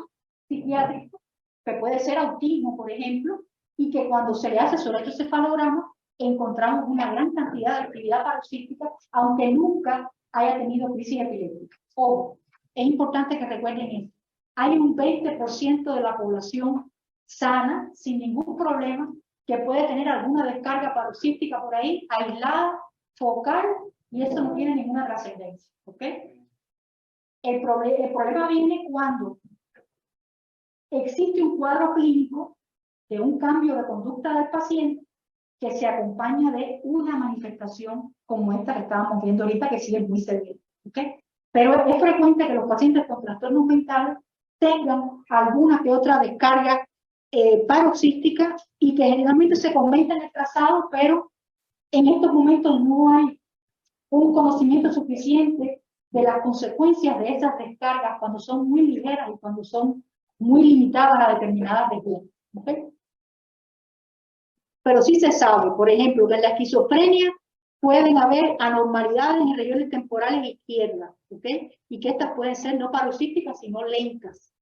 psiquiátrico, que puede ser autismo, por ejemplo, y que cuando se le hace su electroencefalograma encontramos una gran cantidad de actividad paroxística, aunque nunca haya tenido crisis epiléptica. Ojo, es importante que recuerden esto. Hay un 20% de la población sana, sin ningún problema, que puede tener alguna descarga paroxística por ahí, aislada, focal, y eso no tiene ninguna trascendencia. ¿Okay? El problema viene cuando existe un cuadro clínico de un cambio de conducta del paciente que se acompaña de una manifestación como esta que estábamos viendo ahorita, que sí es muy severa. ¿Okay? Pero es frecuente que los pacientes con trastornos mentales tengan alguna que otra descarga paroxística y que generalmente se comenta en el trazado, pero en estos momentos no hay un conocimiento suficiente de las consecuencias de esas descargas cuando son muy ligeras y cuando son muy limitadas a determinadas regiones. ¿Okay? Pero sí se sabe, por ejemplo, que en la esquizofrenia pueden haber anormalidades en regiones temporales izquierdas, ¿okay? Y que estas pueden ser no paroxísticas, sino lentas.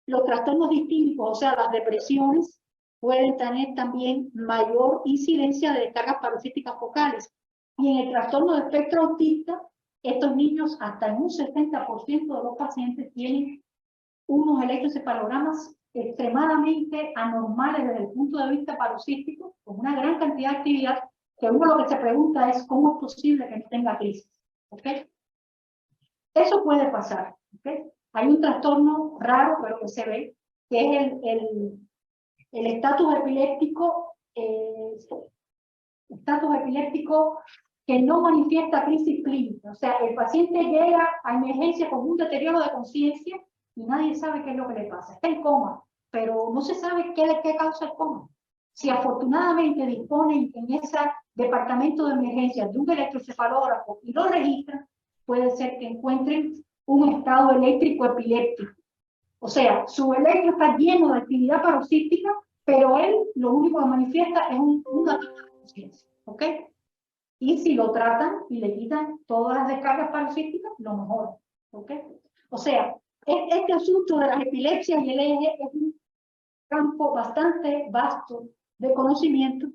Los trastornos distímicos, o sea, las depresiones, pueden tener también mayor incidencia de descargas paroxísticas focales. Y en el trastorno de espectro autista, estos niños, hasta en un 70% de los pacientes, tienen unos electroencefalogramas extremadamente anormales desde el punto de vista paroxístico, con una gran cantidad de actividad, que uno lo que se pregunta es cómo es posible que no tenga crisis. ¿Okay? Eso puede pasar. ¿Okay? Hay un trastorno raro, pero que se ve, que es el estatus epiléptico que no manifiesta crisis clínica. O sea, el paciente llega a emergencia con un deterioro de conciencia y nadie sabe qué es lo que le pasa. Está en coma, pero no se sabe qué causa el coma. Si afortunadamente disponen en ese departamento de emergencia de un electroencefalógrafo y lo registran, puede ser que encuentren un estado eléctrico epiléptico. O sea, su electro está lleno de actividad paroxística, pero él lo único que manifiesta es una conciencia. ¿Ok? Y si lo tratan y le quitan todas las descargas paroxísticas, lo mejor. ¿Ok? O sea, este asunto de las epilepsias y el eje es un campo bastante vasto de conocimiento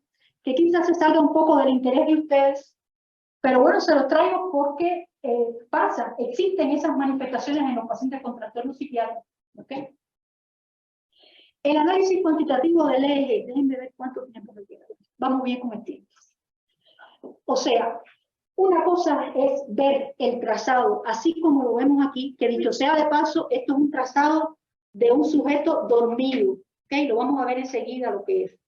que quizás se salga un poco del interés de ustedes, pero bueno, se los traigo porque existen esas manifestaciones en los pacientes con trastornos psiquiátricos. ¿Okay? El análisis cuantitativo del eje, déjenme ver cuánto tiempo me queda. Vamos bien con el tiempo. O sea, una cosa es ver el trazado, así como lo vemos aquí, que dicho sea de paso, esto es un trazado de un sujeto dormido. ¿Okay? Lo vamos a ver enseguida lo que es.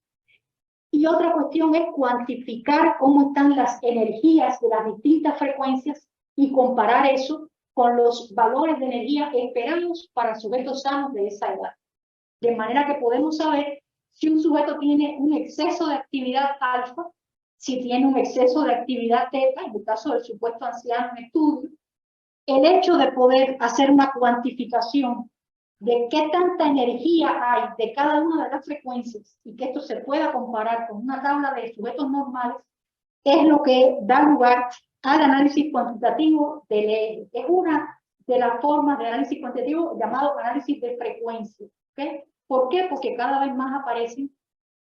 Y otra cuestión es cuantificar cómo están las energías de las distintas frecuencias y comparar eso con los valores de energía esperados para sujetos sanos de esa edad. De manera que podemos saber si un sujeto tiene un exceso de actividad alfa, si tiene un exceso de actividad teta, en el caso del supuesto anciano en estudio. El hecho de poder hacer una cuantificación de qué tanta energía hay de cada una de las frecuencias y que esto se pueda comparar con una tabla de sujetos normales, es lo que da lugar al análisis cuantitativo del eje. Es una de las formas de análisis cuantitativo llamado análisis de frecuencia. ¿Okay? ¿Por qué? Porque cada vez más aparecen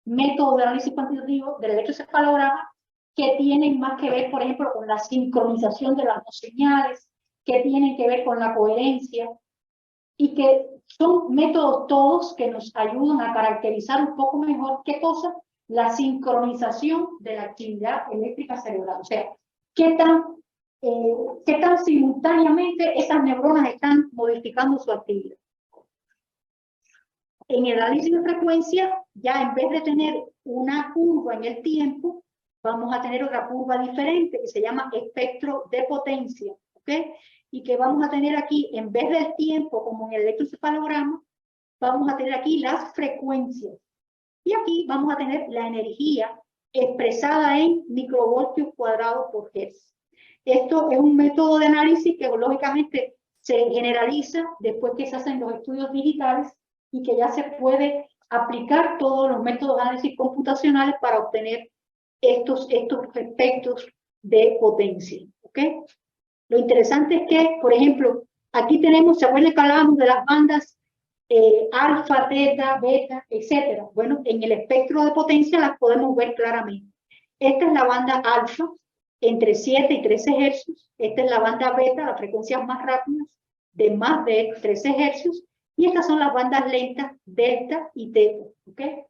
métodos de análisis cuantitativo del electroencefalograma que tienen más que ver, por ejemplo, con la sincronización de las dos señales, que tienen que ver con la coherencia, y que son métodos todos que nos ayudan a caracterizar un poco mejor qué cosa, la sincronización de la actividad eléctrica cerebral. O sea, qué tan simultáneamente esas neuronas están modificando su actividad. En el análisis de frecuencia, ya en vez de tener una curva en el tiempo, vamos a tener otra curva diferente que se llama espectro de potencia. ¿Okay? Y que vamos a tener aquí, en vez del tiempo, como en el electroencefalograma, vamos a tener aquí las frecuencias. Y aquí vamos a tener la energía expresada en microvoltios cuadrados por Hertz. Esto es un método de análisis que lógicamente se generaliza después que se hacen los estudios digitales y que ya se puede aplicar todos los métodos de análisis computacionales para obtener estos efectos de potencia. ¿Okay? Lo interesante es que, por ejemplo, aquí tenemos, ¿se acuerdan que hablábamos de las bandas alfa, teta, beta, etcétera? Bueno, en el espectro de potencia las podemos ver claramente. Esta es la banda alfa, entre 7 y 13 hercios. Esta es la banda beta, las frecuencias más rápidas, de más de 13 hercios. Y estas son las bandas lentas, delta y teta. ¿Okay?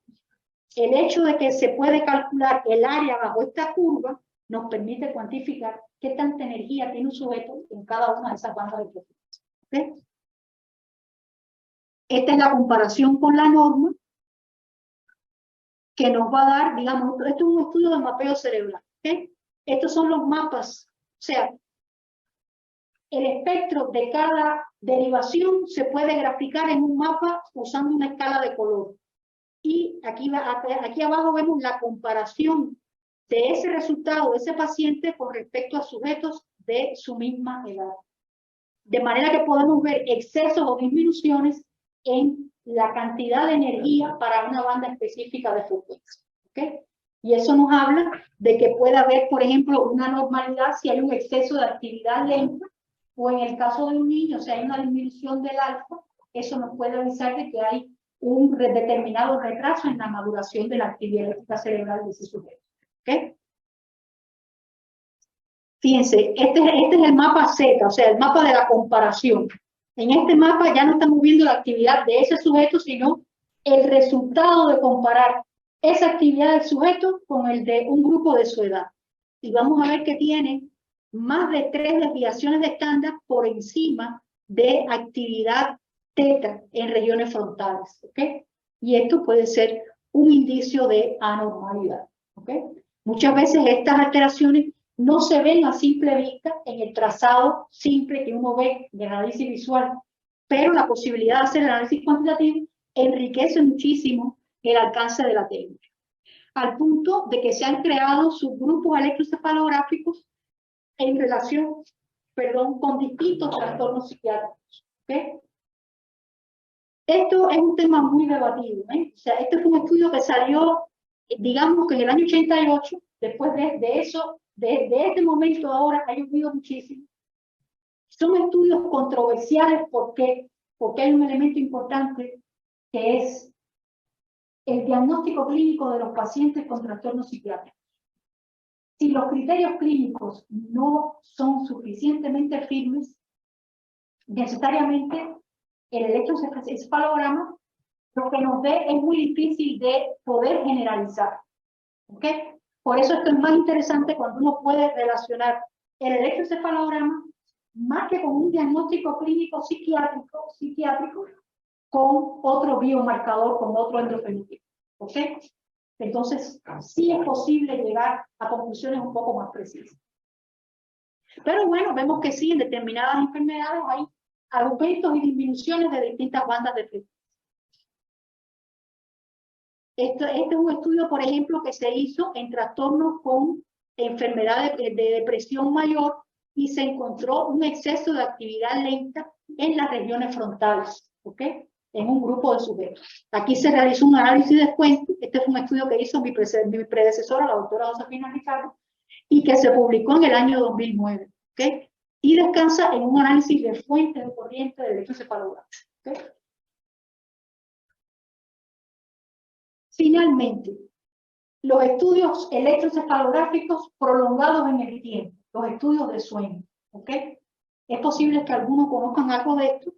El hecho de que se puede calcular el área bajo esta curva nos permite cuantificar qué tanta energía tiene un sujeto en cada una de esas bandas de frecuencia. ¿Okay? Esta es la comparación con la norma que nos va a dar, digamos, esto es un estudio de mapeo cerebral. ¿Okay? Estos son los mapas, o sea, el espectro de cada derivación se puede graficar en un mapa usando una escala de color. Y aquí abajo vemos la comparación de ese resultado de ese paciente con respecto a sujetos de su misma edad. De manera que podemos ver excesos o disminuciones en la cantidad de energía para una banda específica de frecuencia. ¿Okay? Y eso nos habla de que puede haber, por ejemplo, una normalidad si hay un exceso de actividad lenta, o en el caso de un niño, si hay una disminución del alfa, eso nos puede avisar de que hay un determinado retraso en la maduración de la actividad eléctrica cerebral de ese sujeto. ¿Okay? Fíjense, este es el mapa Z, o sea, el mapa de la comparación. En este mapa ya no estamos viendo la actividad de ese sujeto, sino el resultado de comparar esa actividad del sujeto con el de un grupo de su edad. Y vamos a ver que tiene más de 3 desviaciones de estándar por encima de actividad teta en regiones frontales. ¿Okay? Y esto puede ser un indicio de anormalidad. ¿Okay? Muchas veces estas alteraciones no se ven a simple vista en el trazado simple que uno ve de análisis visual, pero la posibilidad de hacer el análisis cuantitativo enriquece muchísimo el alcance de la técnica, al punto de que se han creado subgrupos electroencefalográficos en relación, con distintos trastornos psiquiátricos. ¿Okay? Esto es un tema muy debatido. O sea, este fue un estudio que salió, digamos que en el año 88, después de eso, desde este momento ahora ha llovido muchísimo. Son estudios controversiales porque hay un elemento importante que es el diagnóstico clínico de los pacientes con trastornos psiquiátricos. Si los criterios clínicos no son suficientemente firmes, necesariamente el electroencefalograma lo que nos dé es muy difícil de poder generalizar. ¿Ok? Por eso esto es más interesante cuando uno puede relacionar el electroencefalograma más que con un diagnóstico clínico psiquiátrico con otro biomarcador, con otro endofenotipo. ¿Ok? Entonces, sí es posible llegar a conclusiones un poco más precisas. Pero bueno, vemos que sí, en determinadas enfermedades hay aumentos y disminuciones de distintas bandas de frecuencia. Este es un estudio, por ejemplo, que se hizo en trastornos con enfermedades de depresión mayor y se encontró un exceso de actividad lenta en las regiones frontales, ¿ok? En un grupo de sujetos. Aquí se realizó un análisis de fuente. Este fue un estudio que hizo mi predecesora, la doctora Josefina Ricardo, y que se publicó en el año 2009, ¿ok? Y descansa en un análisis de fuente de corriente de electroencefalograma, ¿ok? Finalmente, los estudios electroencefalográficos prolongados en el tiempo, los estudios de sueño, ¿ok? Es posible que algunos conozcan algo de esto.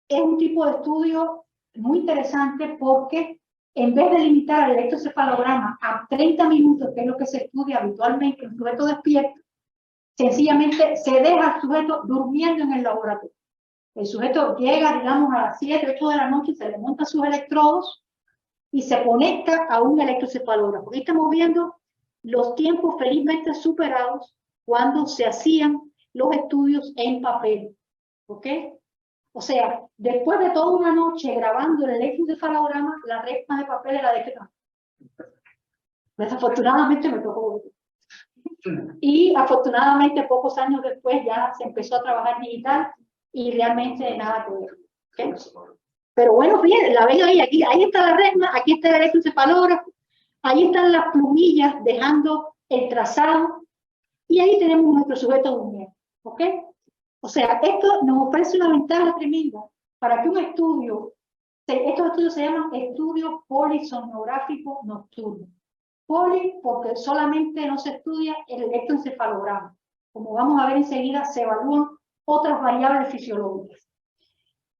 Es un tipo de estudio muy interesante porque en vez de limitar el electroencefalograma a 30 minutos, que es lo que se estudia habitualmente en un sujeto despierto, sencillamente se deja al sujeto durmiendo en el laboratorio. El sujeto llega, digamos, a las 7, 8 de la noche, se le montan sus electrodos y se conecta a un electroencefalograma. Aquí estamos viendo los tiempos felizmente superados cuando se hacían los estudios en papel. ¿Ok? O sea, después de toda una noche grabando el electroencefalograma, la resma de papel era de que no. Desafortunadamente me tocó. Y afortunadamente pocos años después ya se empezó a trabajar digital y realmente nada que ver. ¿Okay? Pero bueno, bien, la ven ahí, ahí está la resma, aquí está el electroencefalógrafo, ahí están las plumillas dejando el trazado y ahí tenemos nuestro sujeto durmiendo. ¿Ok? O sea, esto nos ofrece una ventaja tremenda para que un estudio, estos estudios se llaman estudio polisomnográfico nocturno. Poli porque solamente no se estudia el electroencefalograma. Como vamos a ver enseguida, se evalúan otras variables fisiológicas.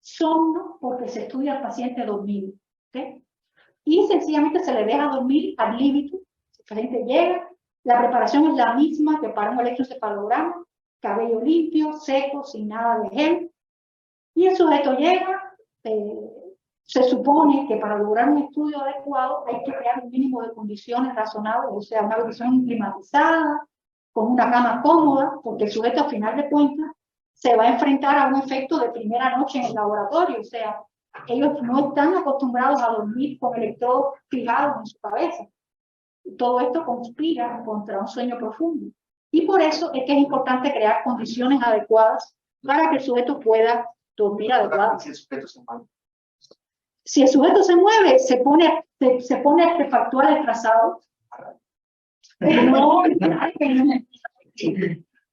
Somno porque se estudia al paciente dormido. ¿Okay? Y sencillamente se le deja dormir ad libitum. El paciente llega, la preparación es la misma que para un electroencefalograma, cabello limpio, seco, sin nada de gel. Y el sujeto llega, se supone que para lograr un estudio adecuado hay que crear un mínimo de condiciones razonables, o sea, una habitación climatizada, con una cama cómoda, porque el sujeto al final de cuentas se va a enfrentar a un efecto de primera noche en el laboratorio, o sea, ellos no están acostumbrados a dormir con electrodos fijados en su cabeza. Y todo esto conspira contra un sueño profundo. Y por eso es que es importante crear condiciones adecuadas para que el sujeto pueda dormir adecuadamente. Si el sujeto se mueve, se pone artefactual el trazado. No,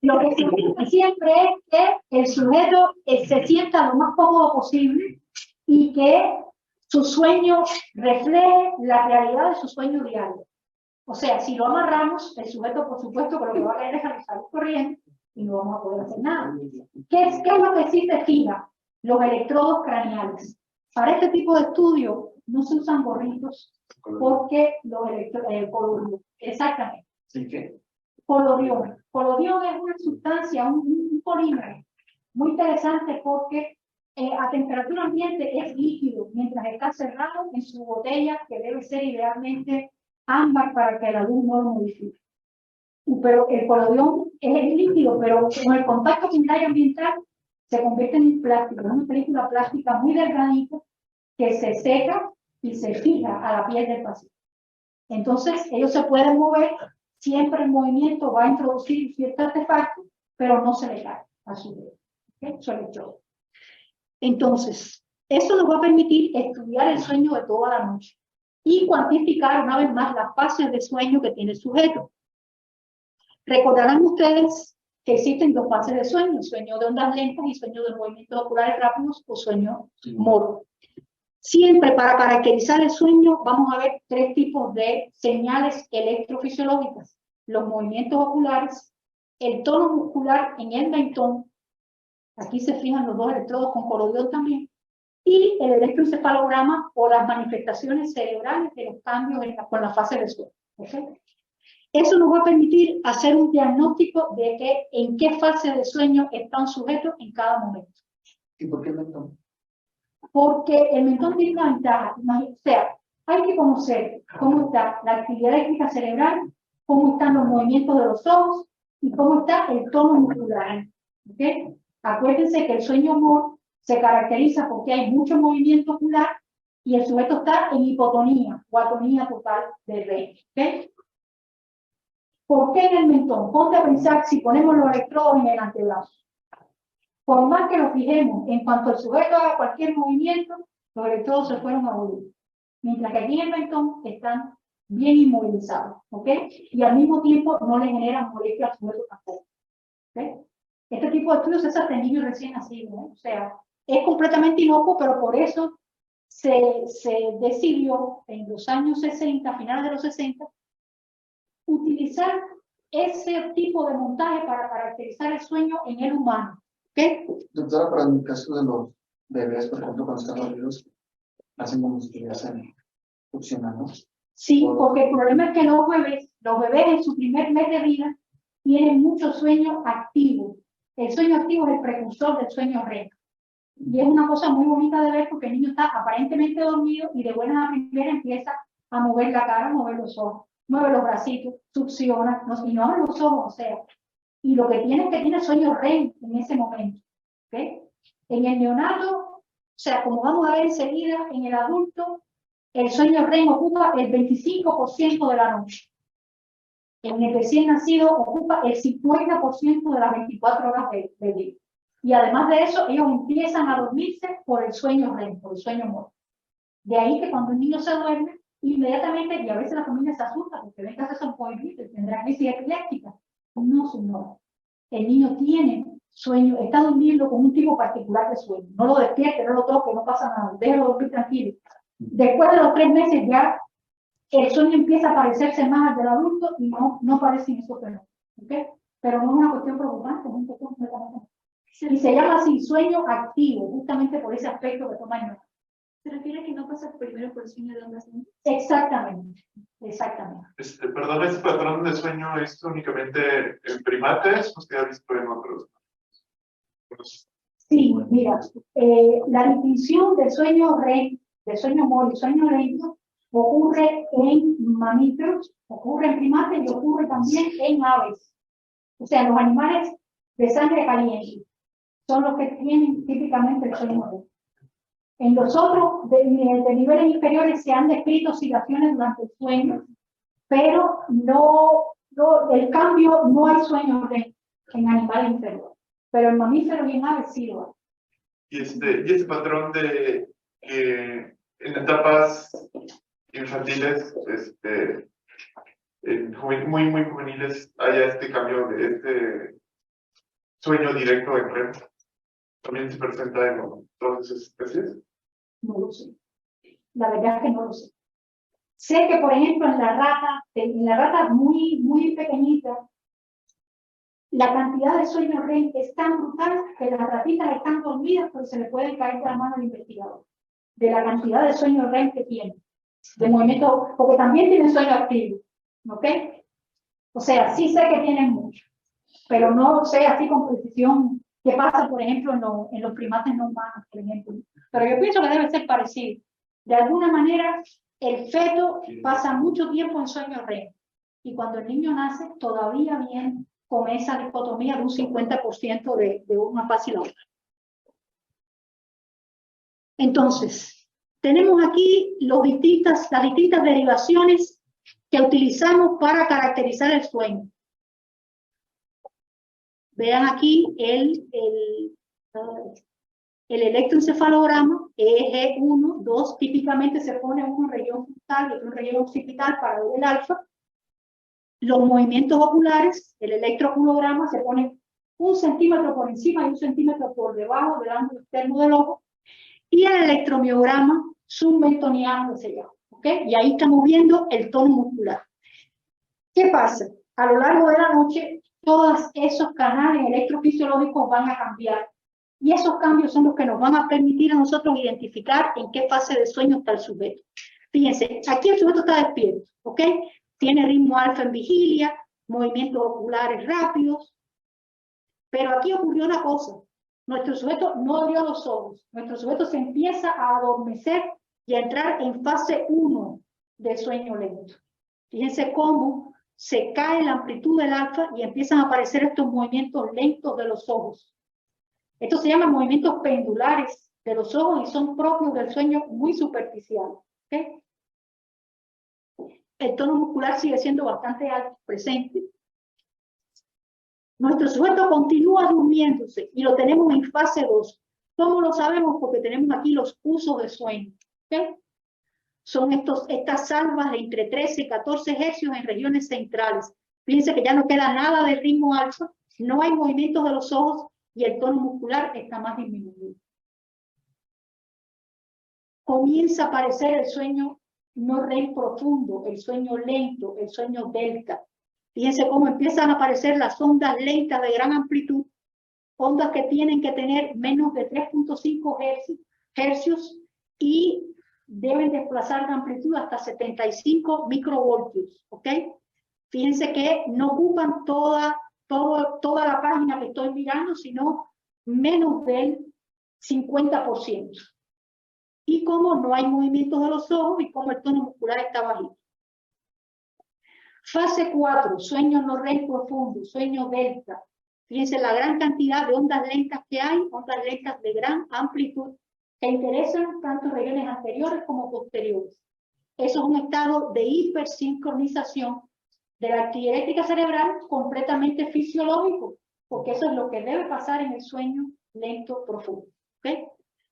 lo que se busca siempre es que el sujeto se sienta lo más cómodo posible y que su sueño refleje la realidad de su sueño diario. O sea, si lo amarramos, el sujeto, por supuesto, que lo que va a querer es salir corriendo y no vamos a poder hacer nada. ¿Qué es lo que sí se fija? Los electrodos craneales. Para este tipo de estudio no se usan gorritos porque los electrodos, exactamente. ¿Sí qué? Polodión. Polodión es una sustancia, un polímero muy interesante porque a temperatura ambiente es líquido mientras está cerrado en su botella, que debe ser idealmente ámbar para que la luz no lo modifique. Pero el polodión es líquido, pero con el contacto con el aire ambiental se convierte en plástico, en una película plástica muy delgadita que se seca y se fija a la piel del paciente. Entonces, ellos se pueden mover, siempre el movimiento va a introducir cierto artefacto, pero no se le cae a su dedo. ¿Okay? Eso es todo. Entonces, eso nos va a permitir estudiar el sueño de toda la noche y cuantificar una vez más las fases de sueño que tiene el sujeto. Recordarán ustedes que existen dos fases de sueño, sueño de ondas lentas y sueño de movimientos oculares rápidos o sueño moro. Siempre para caracterizar el sueño vamos a ver tres tipos de señales electrofisiológicas. Los movimientos oculares, el tono muscular en el mentón, aquí se fijan los dos electrodos con colodión también, y el electroencefalograma o las manifestaciones cerebrales de los cambios con la fase de sueño. ¿Okay? Eso nos va a permitir hacer un diagnóstico de en qué fase de sueño está un sujeto en cada momento. ¿Y por qué mentón? Porque el mentón tiene una ventaja. O sea, hay que conocer cómo está la actividad eléctrica cerebral, cómo están los movimientos de los ojos y cómo está el tono muscular. ¿Okay? Acuérdense que el sueño REM se caracteriza porque hay mucho movimiento ocular y el sujeto está en hipotonía o atonía total del REM. ¿Okay? ¿Por qué en el mentón? Ponte a pensar si ponemos los electrodos en el antebrazo. Por más que lo fijemos, en cuanto el sujeto haga cualquier movimiento, los electrodos se fueron a abolir. Mientras que aquí en el mentón están bien inmovilizados, ¿ok? Y al mismo tiempo no le generan molestia al sujeto tampoco, ¿ok? Este tipo de estudios es hasta en niños recién nacidos, ¿eh? O sea, es completamente inocuo, pero por eso se decidió en los años 60, finales de los 60, utilizar ese tipo de montaje para caracterizar el sueño en el humano. ¿Okay? Doctora, para el caso de los bebés, por ejemplo, cuando están dormidos, hacen como si estuviesen funcionando. Sí, porque el problema es que los bebés en su primer mes de vida tienen mucho sueño activo. El sueño activo es el precursor del sueño REM. Y es una cosa muy bonita de ver porque el niño está aparentemente dormido y de buena a primera empieza a mover la cara, a mover los ojos, mueve los bracitos, succiona, y no abre los ojos, o sea. Y lo que tiene es que tiene sueño REM en ese momento. ¿Okay? En el neonato, o sea, como vamos a ver enseguida, en el adulto, el sueño REM ocupa el 25% de la noche. En el recién nacido ocupa el 50% de las 24 horas del día. Y además de eso, ellos empiezan a dormirse por el sueño REM, por el sueño muerto. De ahí que cuando el niño se duerme, inmediatamente, y a veces la familia se asusta porque ven que hace son movimientos, tendrá crisis epiléptica. No, señor. El niño tiene sueño, está durmiendo con un tipo particular de sueño. No lo despierte, no lo toque, no pasa nada. Déjalo dormir tranquilo. Después de los 3 meses ya el sueño empieza a parecerse más al del adulto y no parecen esos fenómenos. ¿Okay? Pero no es una cuestión preocupante, es un cuestión completamente. Y se llama así sueño activo, justamente por ese aspecto que toma el nombre. ¿Se refiere a que no pasa primero por el sueño de ambas niñas? Exactamente, exactamente. Perdón, ¿este patrón de sueño es únicamente en primates o se ha visto en otros? Sí, mira, la distinción del sueño REM, del sueño MOR y sueño REM ocurre en mamíferos, ocurre en primates y ocurre también en aves. O sea, los animales de sangre caliente son los que tienen típicamente el sueño REM. En los otros de niveles inferiores se han descrito oscilaciones durante el sueño, pero el cambio no hay sueño REM en animales inferiores, pero en mamíferos y en aves sí lo hay. Y este patrón de que en etapas infantiles, muy juveniles, haya este cambio de este sueño directo en REM, ¿también se presenta en todas esas especies? No lo sé. La verdad es que no lo sé. Sé que, por ejemplo, en la rata muy, muy pequeñita, la cantidad de sueño REM es tan brutal que las ratitas están dormidas, pero se le pueden caer de la mano al investigador. De la cantidad de sueño REM que tiene. De movimiento, porque también tienen sueño activo. ¿Ok? O sea, sí sé que tienen mucho, pero no sé así con precisión qué pasa, por ejemplo, en los primates no humanos, por ejemplo. Pero yo pienso que debe ser parecido. De alguna manera, el feto pasa mucho tiempo en sueño REM. Y cuando el niño nace, todavía viene con esa dicotomía de un 50% de una fase y la otra. Entonces, tenemos aquí las distintas derivaciones que utilizamos para caracterizar el sueño. Vean aquí el electroencefalograma, EEG 1, 2, típicamente se pone una región frontal y otra región occipital para ver el alfa. Los movimientos oculares, el electroculograma se pone 1 centímetro por encima y 1 centímetro por debajo del ángulo externo del ojo. Y el electromiograma submentoniano que se llama. ¿Okay? Y ahí estamos viendo el tono muscular. ¿Qué pasa? A lo largo de la noche, todos esos canales electrofisiológicos van a cambiar. Y esos cambios son los que nos van a permitir a nosotros identificar en qué fase de sueño está el sujeto. Fíjense, aquí el sujeto está despierto, ¿ok? Tiene ritmo alfa en vigilia, movimientos oculares rápidos, pero aquí ocurrió una cosa. Nuestro sujeto no abrió los ojos, nuestro sujeto se empieza a adormecer y a entrar en fase 1 de sueño lento. Fíjense cómo se cae la amplitud del alfa y empiezan a aparecer estos movimientos lentos de los ojos. Estos se llaman movimientos pendulares de los ojos y son propios del sueño muy superficial. ¿Okay? El tono muscular sigue siendo bastante alto, presente. Nuestro sujeto continúa durmiéndose y lo tenemos en fase 2. ¿Cómo lo sabemos? Porque tenemos aquí los usos de sueño. ¿Okay? Son estas salvas de entre 13 y 14 hercios en regiones centrales. Fíjense que ya no queda nada del ritmo alfa, no hay movimientos de los ojos y el tono muscular está más disminuido. Comienza a aparecer el sueño no REM profundo, el sueño lento, el sueño delta. Fíjense cómo empiezan a aparecer las ondas lentas de gran amplitud, ondas que tienen que tener menos de 3.5 hercios y deben desplazar de amplitud hasta 75 microvoltios, ¿ok? Fíjense que no ocupan toda la página que estoy mirando, sino menos del 50%. Y como no hay movimientos de los ojos y como el tono muscular está bajito. Fase 4, sueño no REM profundo, sueño delta. Fíjense la gran cantidad de ondas lentas que hay, ondas lentas de gran amplitud, que interesan tanto regiones anteriores como posteriores. Eso es un estado de hipersincronización de la actividad eléctrica cerebral completamente fisiológico, porque eso es lo que debe pasar en el sueño lento profundo. ¿Okay?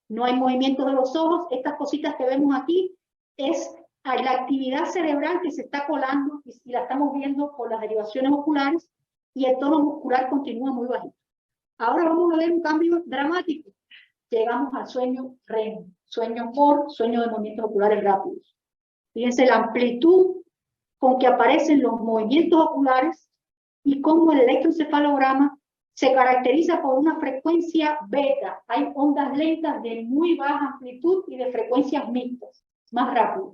No hay movimiento de los ojos, estas cositas que vemos aquí es la actividad cerebral que se está colando y la estamos viendo por las derivaciones oculares y el tono muscular continúa muy bajito. Ahora vamos a ver un cambio dramático. Llegamos al sueño REM, sueño por sueño de movimientos oculares rápidos. Fíjense la amplitud con que aparecen los movimientos oculares y cómo el electroencefalograma se caracteriza por una frecuencia beta. Hay ondas lentas de muy baja amplitud y de frecuencias mixtas, más rápido.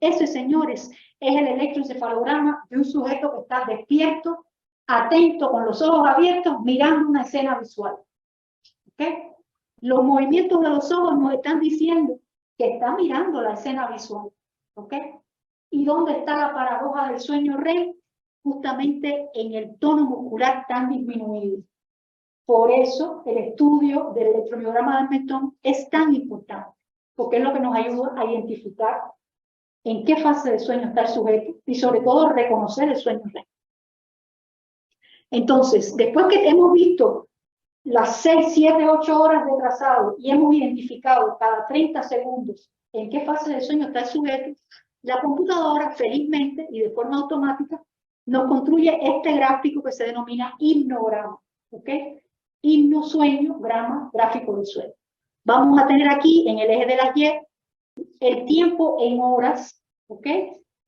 Ese, señores, es el electroencefalograma de un sujeto que está despierto, atento, con los ojos abiertos, mirando una escena visual. ¿Okay? Los movimientos de los ojos nos están diciendo que está mirando la escena visual. ¿Ok? ¿Y dónde está la paradoja del sueño REM? Justamente en el tono muscular tan disminuido. Por eso el estudio del electromiograma de Merton es tan importante, porque es lo que nos ayuda a identificar en qué fase de sueño está el sujeto y sobre todo reconocer el sueño REM. Entonces, después que hemos visto las 6, 7, 8 horas de trazado y hemos identificado cada 30 segundos en qué fase de sueño está el sujeto, la computadora, felizmente y de forma automática, nos construye este gráfico que se denomina himnograma. ¿Ok? Himno, sueño, grama, gráfico del sueño. Vamos a tener aquí en el eje de las Y el tiempo en horas, ¿ok?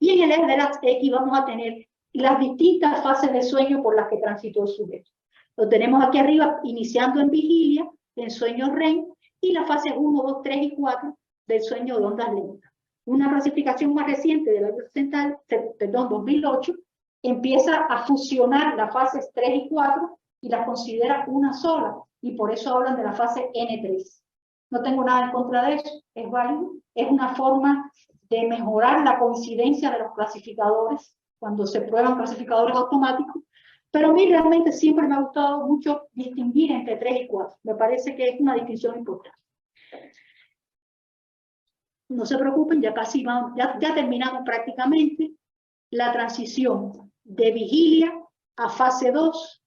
Y en el eje de las X vamos a tener las distintas fases de sueño por las que transitó el sujeto. Lo tenemos aquí arriba, iniciando en vigilia, en sueño REM, y las fases 1, 2, 3 y 4 del sueño de ondas lentas. Una clasificación más reciente del año 2008, empieza a fusionar las fases 3 y 4 y las considera una sola, y por eso hablan de la fase N3. No tengo nada en contra de eso, es válido, es una forma de mejorar la coincidencia de los clasificadores, cuando se prueban clasificadores automáticos, pero a mí realmente siempre me ha gustado mucho distinguir entre 3 y 4, me parece que es una distinción importante. No se preocupen, ya casi vamos, ya terminamos prácticamente la transición de vigilia a fase 2,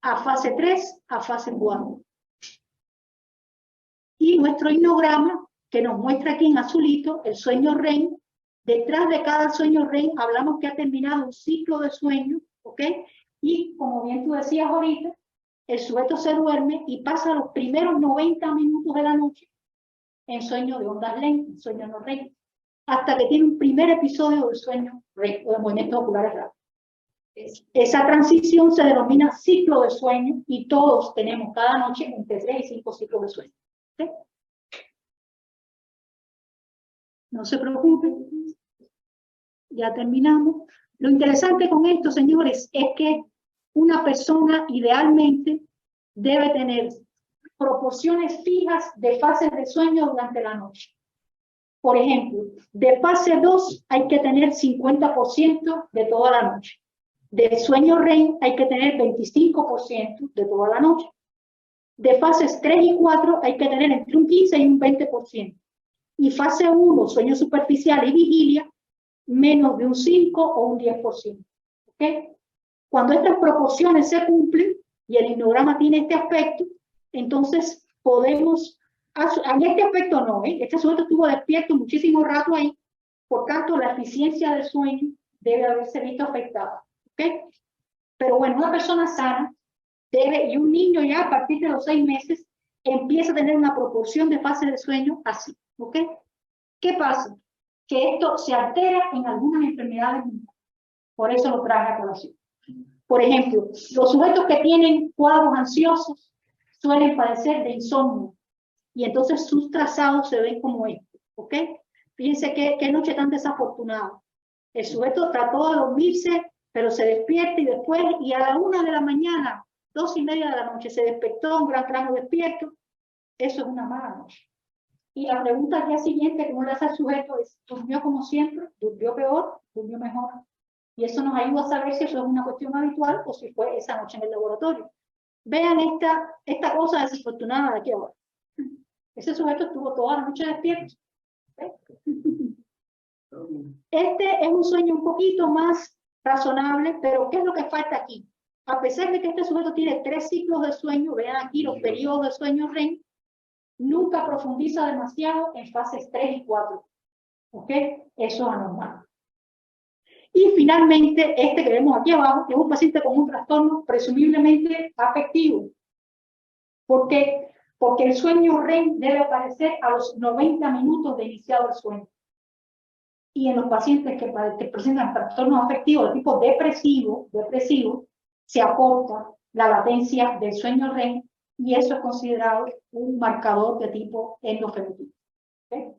a fase 3, a fase 4. Y nuestro himnograma, que nos muestra aquí en azulito el sueño REM, detrás de cada sueño REM hablamos que ha terminado un ciclo de sueño, ¿ok? Y como bien tú decías ahorita, el sujeto se duerme y pasa los primeros 90 minutos de la noche en sueño de ondas lentas, sueño no REM, hasta que tiene un primer episodio de sueño REM, o de movimientos oculares rápidos. Esa transición se denomina ciclo de sueño y todos tenemos cada noche entre 3 y 5 ciclos de sueño. ¿Okay? No se preocupen, ya terminamos. Lo interesante con esto, señores, es que una persona idealmente debe tener proporciones fijas de fases de sueño durante la noche. Por ejemplo, de fase 2 hay que tener 50% de toda la noche. De sueño REM hay que tener 25% de toda la noche. De fases 3 y 4 hay que tener entre un 15 y un 20%. Y fase 1, sueño superficial y vigilia, menos de un 5 o un 10%. ¿Okay? Cuando estas proporciones se cumplen, y el hipnograma tiene este aspecto, entonces podemos, en este aspecto no, este sujeto estuvo despierto muchísimo rato ahí, por tanto la eficiencia del sueño debe haberse visto afectada. ¿Okay? Pero bueno, una persona sana debe, y un niño ya a partir de los 6 meses, empieza a tener una proporción de fase de sueño así. ¿Okay? ¿Qué pasa? Que esto se altera en algunas enfermedades mentales. Por eso lo traje a colación. Por ejemplo, los sujetos que tienen cuadros ansiosos suelen padecer de insomnio y entonces sus trazados se ven como este. ¿Ok? Fíjense qué noche tan desafortunada. El sujeto trató de dormirse, pero se despierta y después, y a la 1 de la mañana, 2:30 de la noche, se despertó un gran plano despierto. Eso es una mala noche. Y la pregunta al día siguiente que uno le hace al sujeto es, ¿durmió como siempre? ¿Durmió peor? ¿Durmió mejor? Y eso nos ayuda a saber si eso es una cuestión habitual o si fue esa noche en el laboratorio. Vean esta cosa desafortunada de aquí abajo. Ese sujeto estuvo toda la noche despierto. Este es un sueño un poquito más razonable, pero ¿qué es lo que falta aquí? A pesar de que este sujeto tiene 3 ciclos de sueño, vean aquí los periodos de sueño REM, nunca profundiza demasiado en fases 3 y 4. ¿Ok? Eso es anormal. Y finalmente, este que vemos aquí abajo, es un paciente con un trastorno presumiblemente afectivo. ¿Por qué? Porque el sueño REM debe aparecer a los 90 minutos de iniciado el sueño. Y en los pacientes que presentan trastornos afectivos de tipo depresivo, se acorta la latencia del sueño REM y eso es considerado un marcador de tipo endofenotipo. ¿Okay?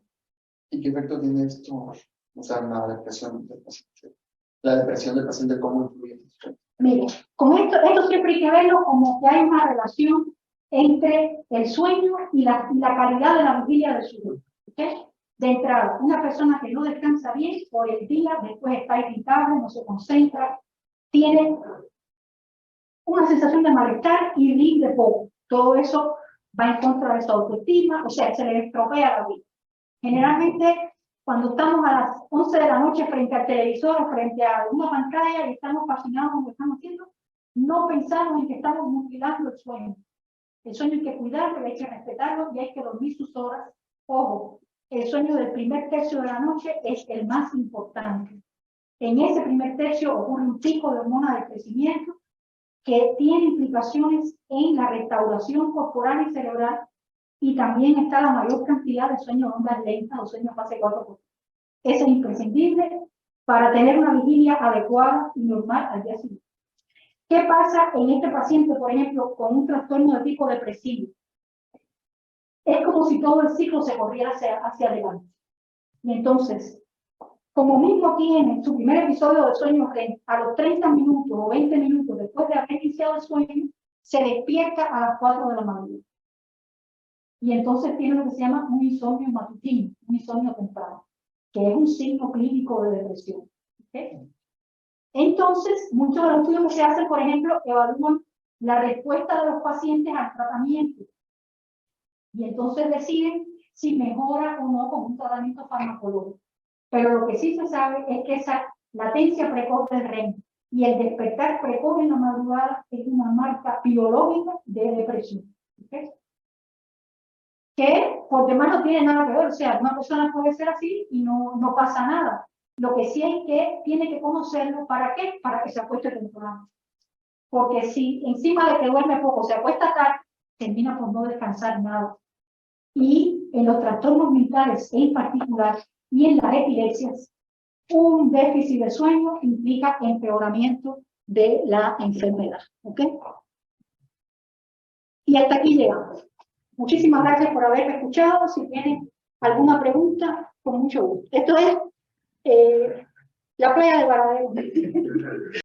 ¿Y qué efecto tiene esto? O sea, la depresión del paciente. La depresión del paciente, ¿cómo influye? Mire, con esto siempre hay que verlo como que hay una relación entre el sueño y la calidad de la vigilia del sueño. ¿Okay? De entrada, una persona que no descansa bien por el día, después está irritable, no se concentra, tiene una sensación de malestar y rinde poco. Todo eso va en contra de su autoestima, o sea, se le estropea la vida. Generalmente, cuando estamos a las 11 de la noche frente al televisor o frente a una pantalla y estamos fascinados con lo que estamos haciendo, no pensamos en que estamos mutilando el sueño. El sueño hay que cuidarlo, hay que respetarlo y hay que dormir sus horas. Ojo, el sueño del primer tercio de la noche es el más importante. En ese primer tercio ocurre un pico de hormonas de crecimiento que tiene implicaciones en la restauración corporal y cerebral y también está la mayor cantidad de sueños de ondas lentas o sueños fase 4. Eso es imprescindible para tener una vigilia adecuada y normal al día siguiente. ¿Qué pasa en este paciente, por ejemplo, con un trastorno de tipo depresivo? Es como si todo el ciclo se corriera hacia adelante. Y entonces, como mismo tiene su primer episodio de sueño REM, a los 30 minutos o 20 minutos después de haber iniciado el sueño, se despierta a las 4 de la mañana. Y entonces tiene lo que se llama un insomnio matutino, un insomnio temprano, que es un signo clínico de depresión. ¿Okay? Entonces, muchos de los estudios que se hacen, por ejemplo, evalúan la respuesta de los pacientes al tratamiento. Y entonces deciden si mejora o no con un tratamiento farmacológico. Pero lo que sí se sabe es que esa latencia precoz del REM y el despertar precoz en la madrugada es una marca biológica de depresión. ¿Okay? Que por demás no tiene nada que ver, o sea, una persona puede ser así y no pasa nada. Lo que sí es que tiene que conocerlo, ¿para qué? Para que se acueste temprano. Porque si encima de que duerme poco se acuesta tarde, termina por no descansar nada. Y en los trastornos mentales en particular y en las epilepsias, un déficit de sueño implica empeoramiento de la enfermedad. ¿Ok? Y hasta aquí llegamos. Muchísimas gracias por haberme escuchado. Si tienen alguna pregunta, con mucho gusto. Esto es la playa de Varadero.